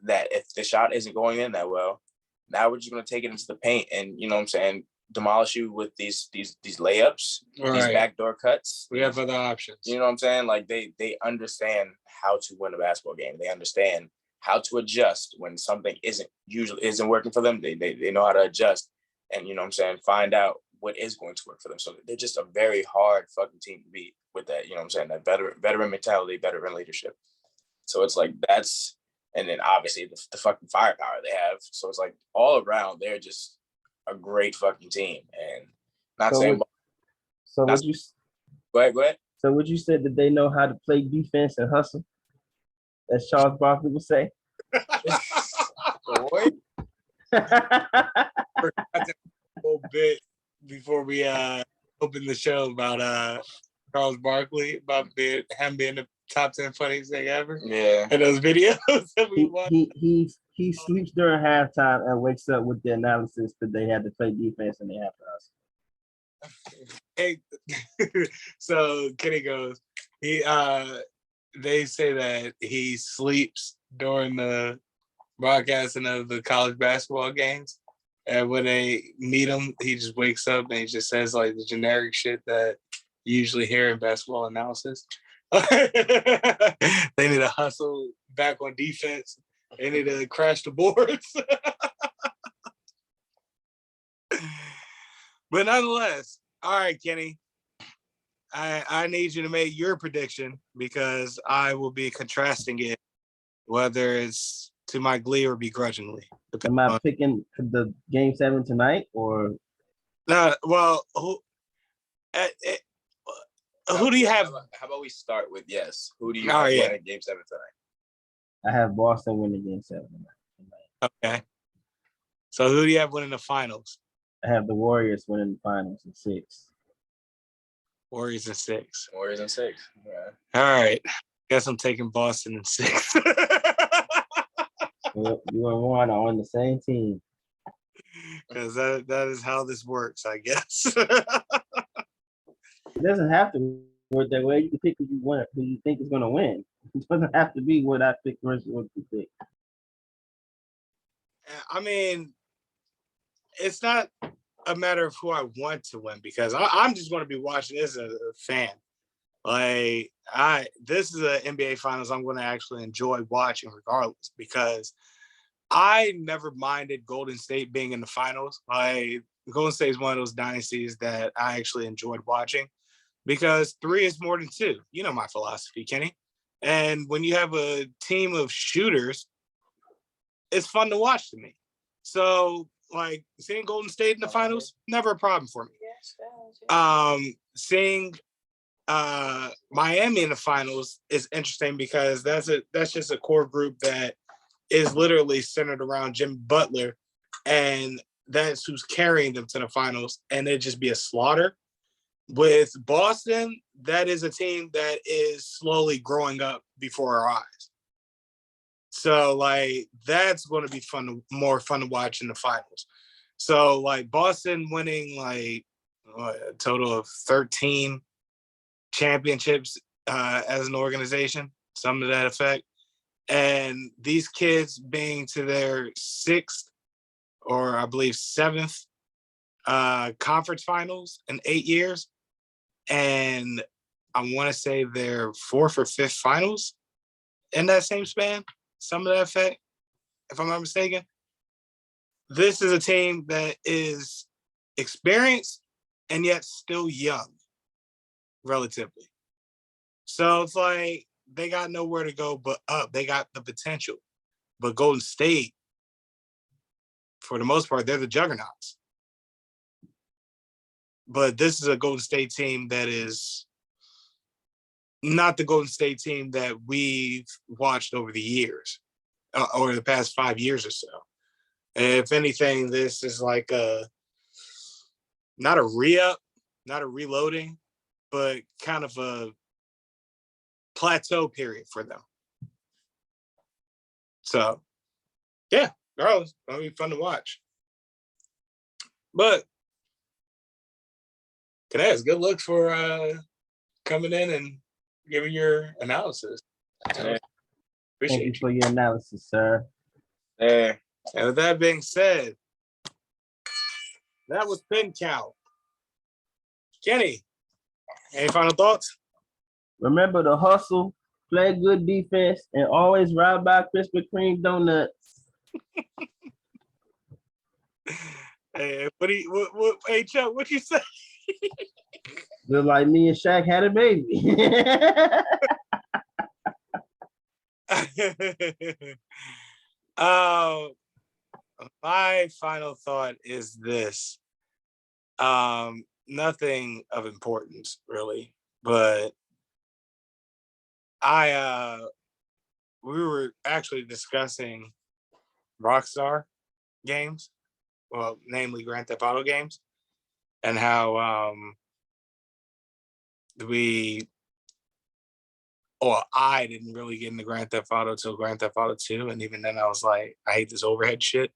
that if the shot isn't going in that well, now we're just going to take it into the paint and, demolish you with these layups, these backdoor cuts. We have other options. You know what I'm saying? Like they understand how to win a basketball game. They understand how to adjust when something isn't working for them. They know how to adjust and find out what is going to work for them. So they're just a very hard fucking team to beat with that. That veteran mentality, veteran leadership. So it's like that's, and then obviously the fucking firepower they have. So it's like all around they're just a great fucking team, and go ahead. So would you say that they know how to play defense and hustle, as Charles Barkley would say? Boy, a little bit before we open the show about Charles Barkley about him being the top 10 funniest thing ever. Yeah. And those videos that we watched. He sleeps during halftime and wakes up with the analysis that they had to play defense and they have to hustle. Hey, so Kenny goes, they say that he sleeps during the broadcasting of the college basketball games. And when they meet him, he just wakes up and he just says like the generic shit that you usually hear in basketball analysis. They need to hustle back on defense. They need to crash the boards. But nonetheless, all right, Kenny. I need you to make your prediction because I will be contrasting it, whether it's to my glee or begrudgingly. Am I picking the game 7 tonight or? No, well, who do you have? How about we start with yes? Who do you Oh, have yeah. winning game 7 tonight? I have Boston winning game 7 tonight. Okay. So who do you have winning the finals? I have the Warriors winning the finals in 6. Warriors in 6. Warriors in 6. Yeah. All right. Guess I'm taking Boston in 6. You and Warren are on the same team. Because that is how this works, I guess. It doesn't have to work that way. You can pick who you think is going to win. It doesn't have to be what I pick versus what you pick. I mean, it's not a matter of who I want to win because I'm just going to be watching this as a fan. Like this is an NBA Finals I'm going to actually enjoy watching regardless because I never minded Golden State being in the finals. Like Golden State is one of those dynasties that I actually enjoyed watching because 3 is more than 2. You know my philosophy, Kenny. And when you have a team of shooters, it's fun to watch to me. So like seeing Golden State in the finals, never a problem for me. Seeing Miami in the finals is interesting because that's just a core group that is literally centered around Jimmy Butler, and that's who's carrying them to the finals, and it'd just be a slaughter. With Boston, that is a team that is slowly growing up before our eyes. So like that's going to be more fun to watch in the finals. So like Boston winning like a total of 13 championships as an organization, something to that effect. And these kids being to their 6th or I believe 7th conference finals in 8 years. And I want to say their 4th or 5th finals in that same span, some of that effect, if I'm not mistaken. This is a team that is experienced and yet still young, relatively. So it's like they got nowhere to go but up. They got the potential. But Golden State, for the most part, they're the juggernauts. But this is a Golden State team that is not the Golden State team that we've watched over the years, or the past 5 years or so. If anything, this is like not a re-up, not a reloading, but kind of a plateau period for them. So, yeah, regardless, it'll be fun to watch. But Kenaz, good luck for coming in and giving your analysis. Thank you for your analysis, sir. Yeah. And with that being said, that was Pin Count. Kenny, any final thoughts? Remember to hustle, play good defense, and always ride by Krispy Kreme donuts. Hey, hey, Chuck, what you say? Look like me and Shaq had a baby. My final thought is this. Nothing of importance, really, but we were actually discussing Rockstar games, well, namely Grand Theft Auto games, and how I didn't really get into Grand Theft Auto till Grand Theft Auto 2. And even then I was like, I hate this overhead shit.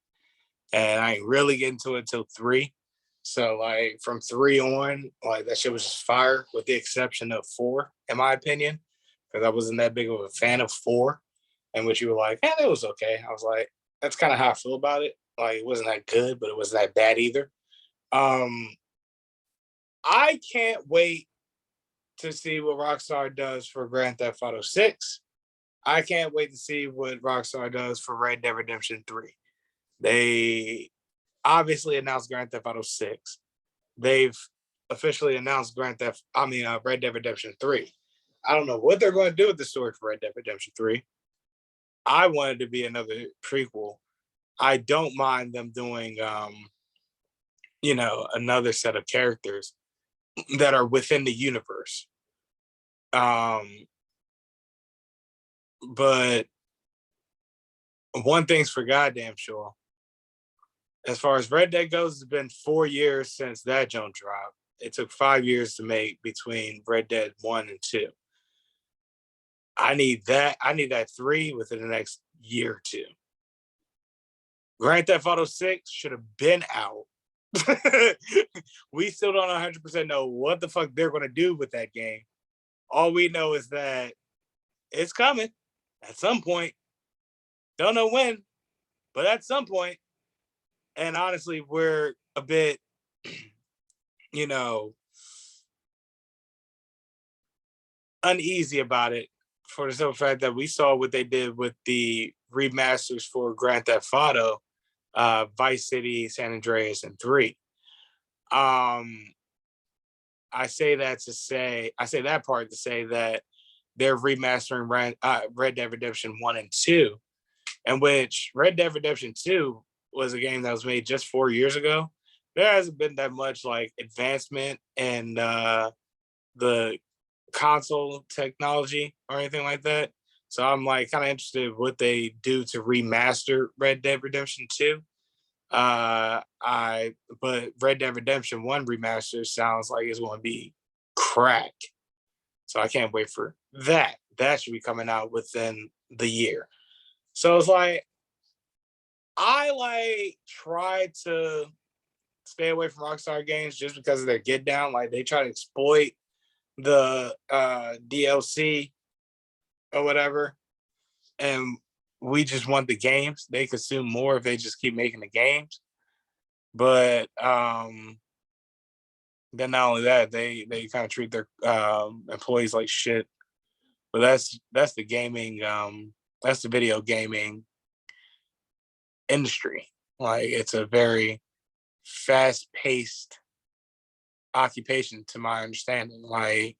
And I ain't really get into it till 3. So like from 3 on, like that shit was just fire, with the exception of 4, in my opinion. Because I wasn't that big of a fan of 4. And which you were like, it was okay. I was like, that's kind of how I feel about it. Like it wasn't that good, but it wasn't that bad either. I can't wait to see what Rockstar does for Grand Theft Auto 6. I can't wait to see what Rockstar does for Red Dead Redemption 3. They obviously announced Grand Theft Auto 6. They've officially announced Red Dead Redemption 3. I don't know what they're going to do with the story for Red Dead Redemption 3. I wanted to be another prequel. I don't mind them doing, another set of characters that are within the universe. But one thing's for goddamn sure. As far as Red Dead goes, it's been 4 years since that joint dropped. It took 5 years to make between Red Dead 1 and 2. I need that 3 within the next year or 2. Grand Theft Auto 6 should have been out. We still don't 100% know what the fuck they're going to do with that game. All we know is that it's coming at some point. Don't know when, but at some point. And honestly, we're a bit, uneasy about it for the simple fact that we saw what they did with the remasters for Grand Theft Auto, Vice City, San Andreas, and 3. I say that part to say that they're remastering Red Dead Redemption 1 and 2, in which Red Dead Redemption 2 was a game that was made just 4 years ago. There hasn't been that much like advancement in the console technology or anything like that. So I'm like kind of interested in what they do to remaster Red Dead Redemption 2. But Red Dead Redemption 1 remaster sounds like it's going to be crack. So I can't wait for that. That should be coming out within the year. So it's like, I try to stay away from Rockstar games just because of their get down. Like they try to exploit the DLC or whatever, and we just want the games. They consume more if they just keep making the games. But then not only that, they kind of treat their employees like shit. But that's the gaming, that's the video gaming industry. Like it's a very fast-paced occupation, to my understanding. Like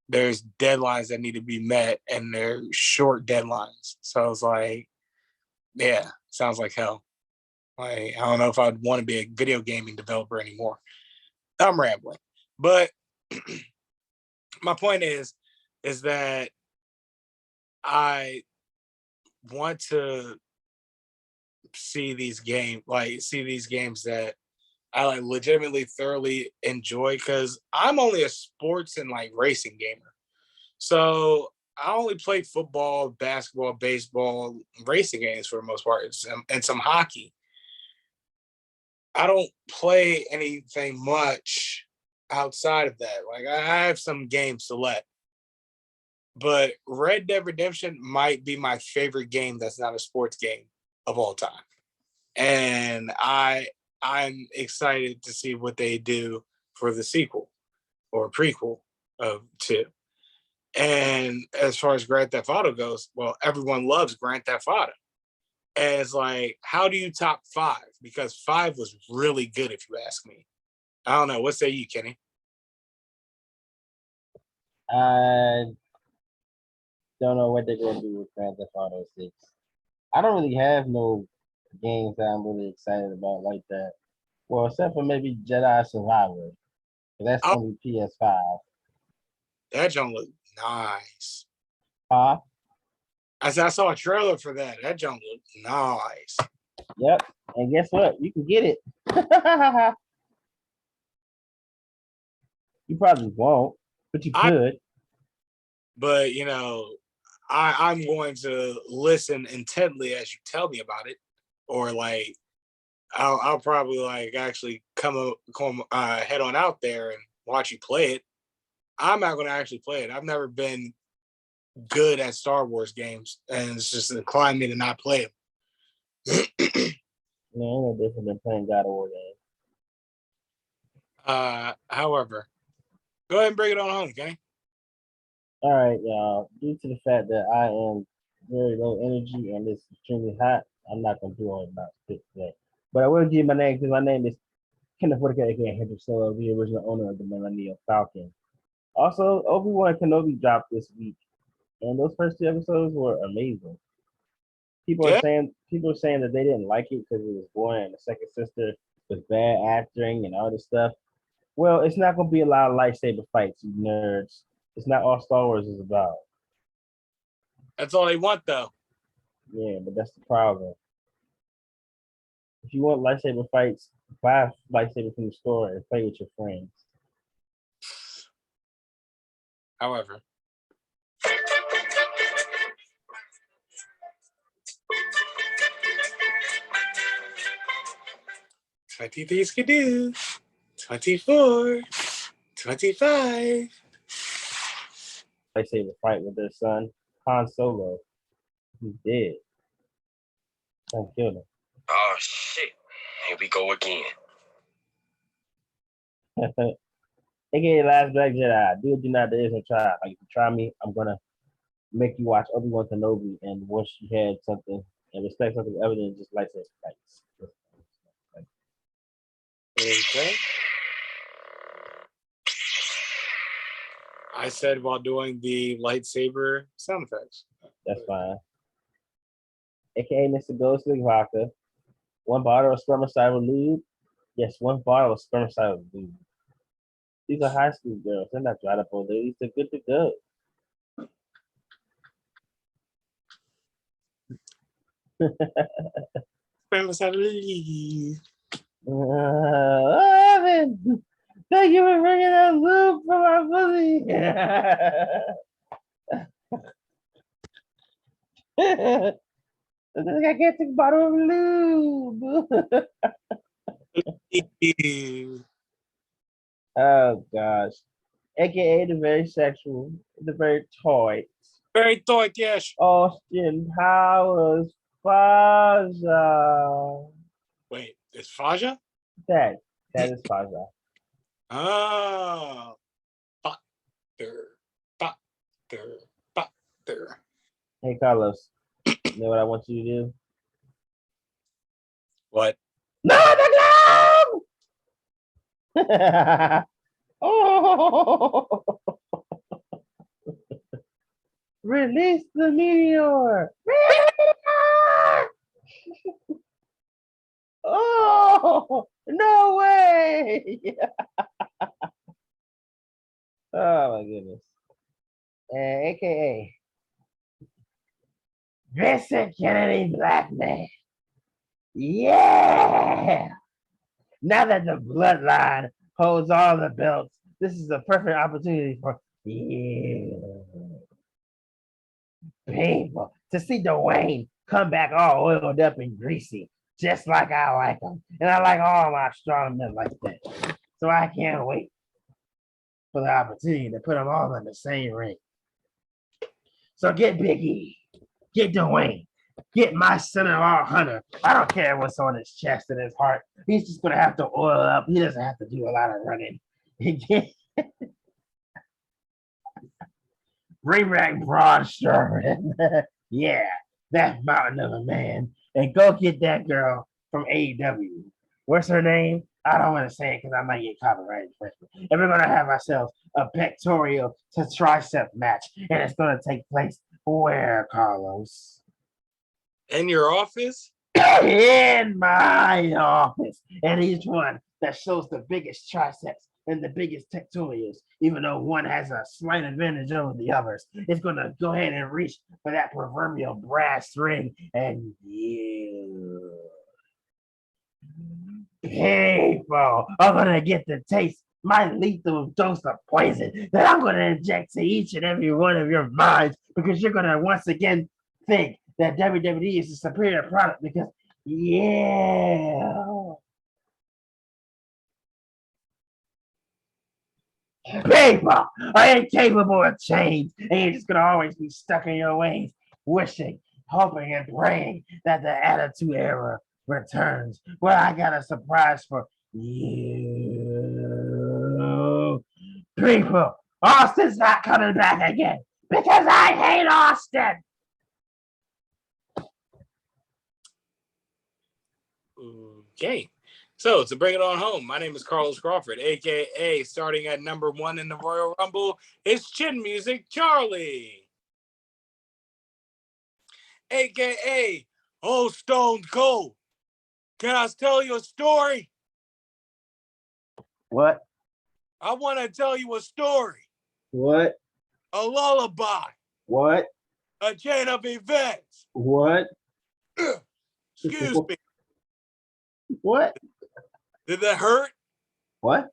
there's deadlines that need to be met, and they're short deadlines. So it's like, yeah, sounds like hell. Like I don't know if I'd want to be a video gaming developer anymore. I'm rambling, but my point is that I want to see these games that I like legitimately thoroughly enjoy, because I'm only a sports and like racing gamer. So I only play football, basketball, baseball, racing games for the most part, and some hockey. I don't play anything much outside of that. Like I have some games select, but Red Dead Redemption might be my favorite game that's not a sports game of all time. And I'm excited to see what they do for the sequel or prequel of 2. And as far as Grand Theft Auto goes, well, everyone loves Grand Theft Auto. And it's like, how do you top 5? Because 5 was really good, if you ask me. I don't know. What say you, Kenny? I don't know what they're going to do with Grand Theft Auto 6. I don't really have no games that I'm really excited about like that. Well, except for maybe Jedi Survivor. That's only PS5. That don't look nice. Huh? I saw a trailer for that. That don't look nice. Yep. And guess what? You can get it. You probably won't. But you could. But I'm going to listen intently as you tell me about it, or like I'll probably like actually come head on out there and watch you play it. I'm not going to actually play it. I've never been good at Star Wars games, and it's just inclined me to not play them. No different than playing God of War games. However, go ahead and bring it on home, okay? All right, y'all. Due to the fact that I am very low energy and it's extremely hot, I'm not gonna do all about it today. But I will give you my name because my name is Kenneth Whitaker, aka Hendrik Solo, the original owner of the Millennial Falcon. Also, Obi-Wan Kenobi dropped this week, and those first 2 episodes were amazing. People are saying that they didn't like it because it was boring and the second sister was bad acting and all this stuff. Well, it's not gonna be a lot of lightsaber fights, you nerds. It's not all Star Wars is about. That's all they want, though. Yeah, but that's the problem. If you want lightsaber fights, buy a lightsaber from the store and play with your friends. However, 23 skidoo, 24, 25. Lightsaber fight with their son, Han Solo. He's dead. I killed him. Oh shit. Here we go again. AKA Last Black Jedi. Do not there is no try. Like if you try me, I'm gonna make you watch Obi-Wan Kenobi, and once you had something and respect something other than just lightsaber fights. Okay. I said while doing the lightsaber sound effects. That's fine. AKA Mr. Ghostly Vodka. 1 bottle of spermicidal lube. Yes, 1 bottle of spermicidal lube. These are high school girls. They're not dried up old ladies. They're good to go. Evan, thank you for bringing that lube for my pussy. I can't take a bottle of lube. Oh gosh. AKA the very sexual, the very toy. Very toy, yes. Austin Powers Faja. Wait, it's Faja? That is Faja. Oh. Factor. Hey Carlos, you know what I want you to do? What? No, the glove! Oh! Release the meteor! Oh, no way! Oh my goodness. And AKA Vincent Kennedy Black Man. Yeah! Now that the bloodline holds all the belts, this is a perfect opportunity for you. Painful to see Dwayne come back all oiled up and greasy, just like I like him. And I like all my strong men like that. So I can't wait for the opportunity to put them all in the same ring. So get Big E, get Dwayne, get my son-in-law Hunter. I don't care what's on his chest and his heart. He's just gonna have to oil up. He doesn't have to do a lot of running. Bring back Braun Strowman. Yeah, that mountain of a man. And go get that girl from AEW. What's her name? I don't want to say it because I might get copyright infringement. And we're going to have ourselves a pectoral to tricep match. And it's going to take place where, Carlos? In your office? In my office. And each one that shows the biggest triceps and the biggest pectorals, even though one has a slight advantage over the others, it's going to go ahead and reach for that proverbial brass ring. And you, people, are going to get the taste my lethal dose of poison that I'm going to inject to each and every one of your minds because you're going to once again think that WWE is a superior product because, yeah. People are incapable of change, and you're just going to always be stuck in your ways, wishing, hoping, and praying that the Attitude Era returns. Well, I got a surprise for you. People, Austin's not coming back again because I hate Austin. Okay. So to bring it on home, my name is Carlos Crawford, aka starting at number 1 in the Royal Rumble, it's Chin Music Charlie, aka Oh Stone Cold. Can I tell you a story? What? I want to tell you a story. What? A lullaby. What? A chain of events. What? Excuse me. What? Did that hurt? What?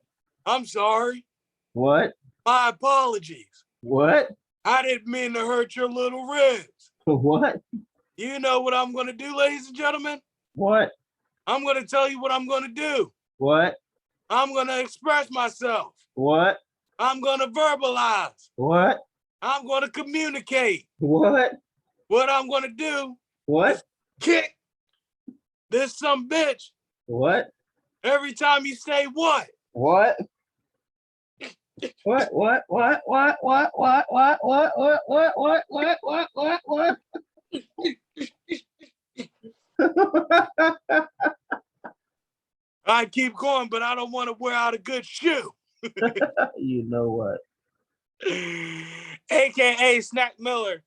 I'm sorry. What? My apologies. What? I didn't mean to hurt your little ribs. What? You know what I'm going to do, ladies and gentlemen? What? I'm going to tell you what I'm going to do. What? I'm going to express myself. What? I'm going to verbalize. What? I'm going to communicate. What? What I'm going to do What? is kick this some bitch What? every time you say what? What? What? What? What? What? What? What? What? What? What? What? What? What? What? What? I keep going, but I don't want to wear out a good shoe. You know what? AKA Snack Miller.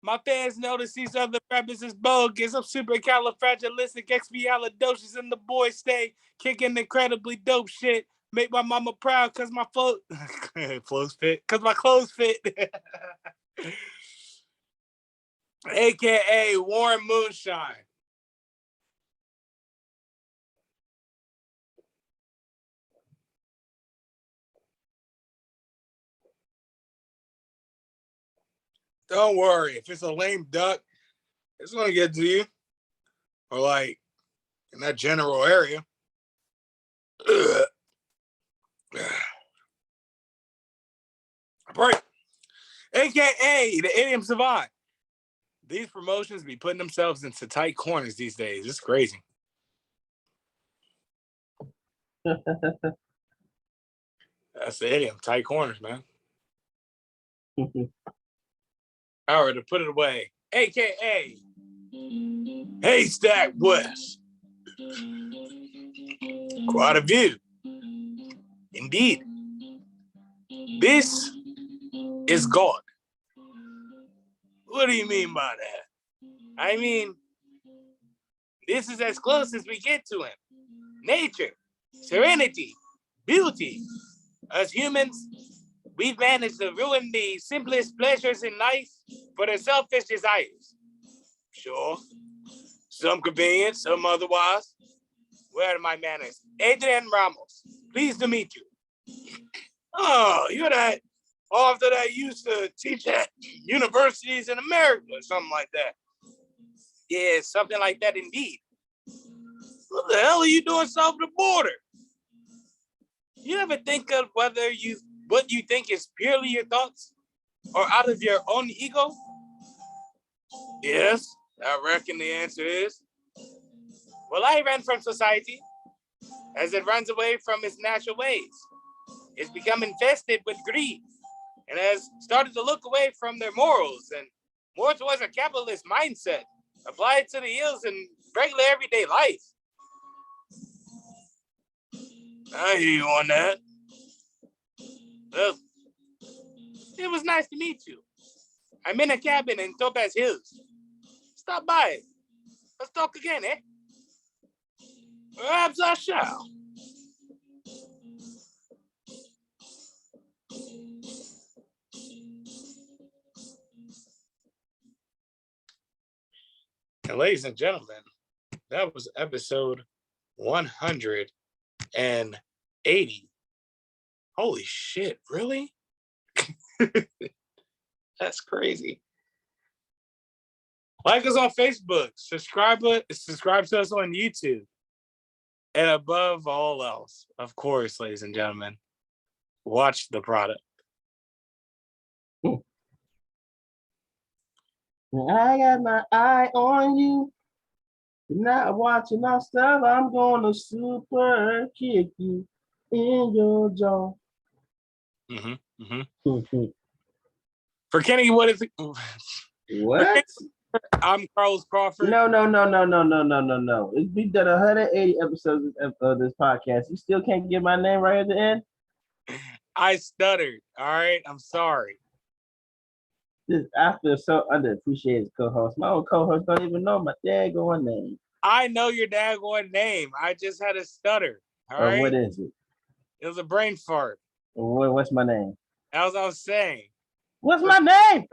My fans notice these other rappers is bogus. I'm supercalifragilisticexpialidocious and the boys stay kicking incredibly dope shit. Make my mama proud cause my clothes fit. Cause my clothes fit. AKA Warren Moonshine. Don't worry, if it's a lame duck, it's gonna get to you. Or like in that general area. Break. AKA the Idiom Savant. These promotions be putting themselves into tight corners these days. It's crazy. That's the idiom. Tight corners, man. Or to put it away, AKA Haystack West. Quite a view. Indeed. This is God. What do you mean by that? I mean, this is as close as we get to him. Nature, serenity, beauty. As humans, we've managed to ruin the simplest pleasures in life for their selfish desires. Sure, some convenient, some otherwise. Where are my manners? Adrian Ramos, pleased to meet you. Oh, you're that author that used to teach at universities in America or something like that. Yeah, something like that indeed. What the hell are you doing south of the border? You ever think of what you think is purely your thoughts or out of your own ego? Yes, I reckon the answer is. Well, I ran from society as it runs away from its natural ways. It's become infested with greed and has started to look away from their morals and more towards a capitalist mindset applied to the ills in regular everyday life. I hear you on that. Well, it was nice to meet you. I'm in a cabin in Topaz Hills. Stop by. Let's talk again, eh? Perhaps I shall. And ladies and gentlemen, that was episode 180 Holy shit! Really? That's crazy. Like us on Facebook. Subscribe to us on YouTube. And above all else, of course, ladies and gentlemen, watch the product. I got my eye on you. You're not watching our stuff. I'm gonna super kick you in your jaw. For Kenny, what is it? What? I'm Carlos Crawford. No. It's been done 180 episodes of this podcast. You still can't get my name right at the end? I stuttered. All right. I'm sorry. I feel so underappreciated co-host. My own co-host don't even know my daggone name. I know your daggone name. I just had a stutter. All right. What is it? It was a brain fart. What's my name? As I was saying. What's my name?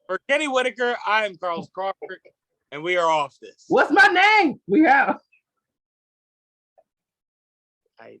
For Kenny Whitaker, I am Carlos Crawford, and we are off this. What's my name? We have. I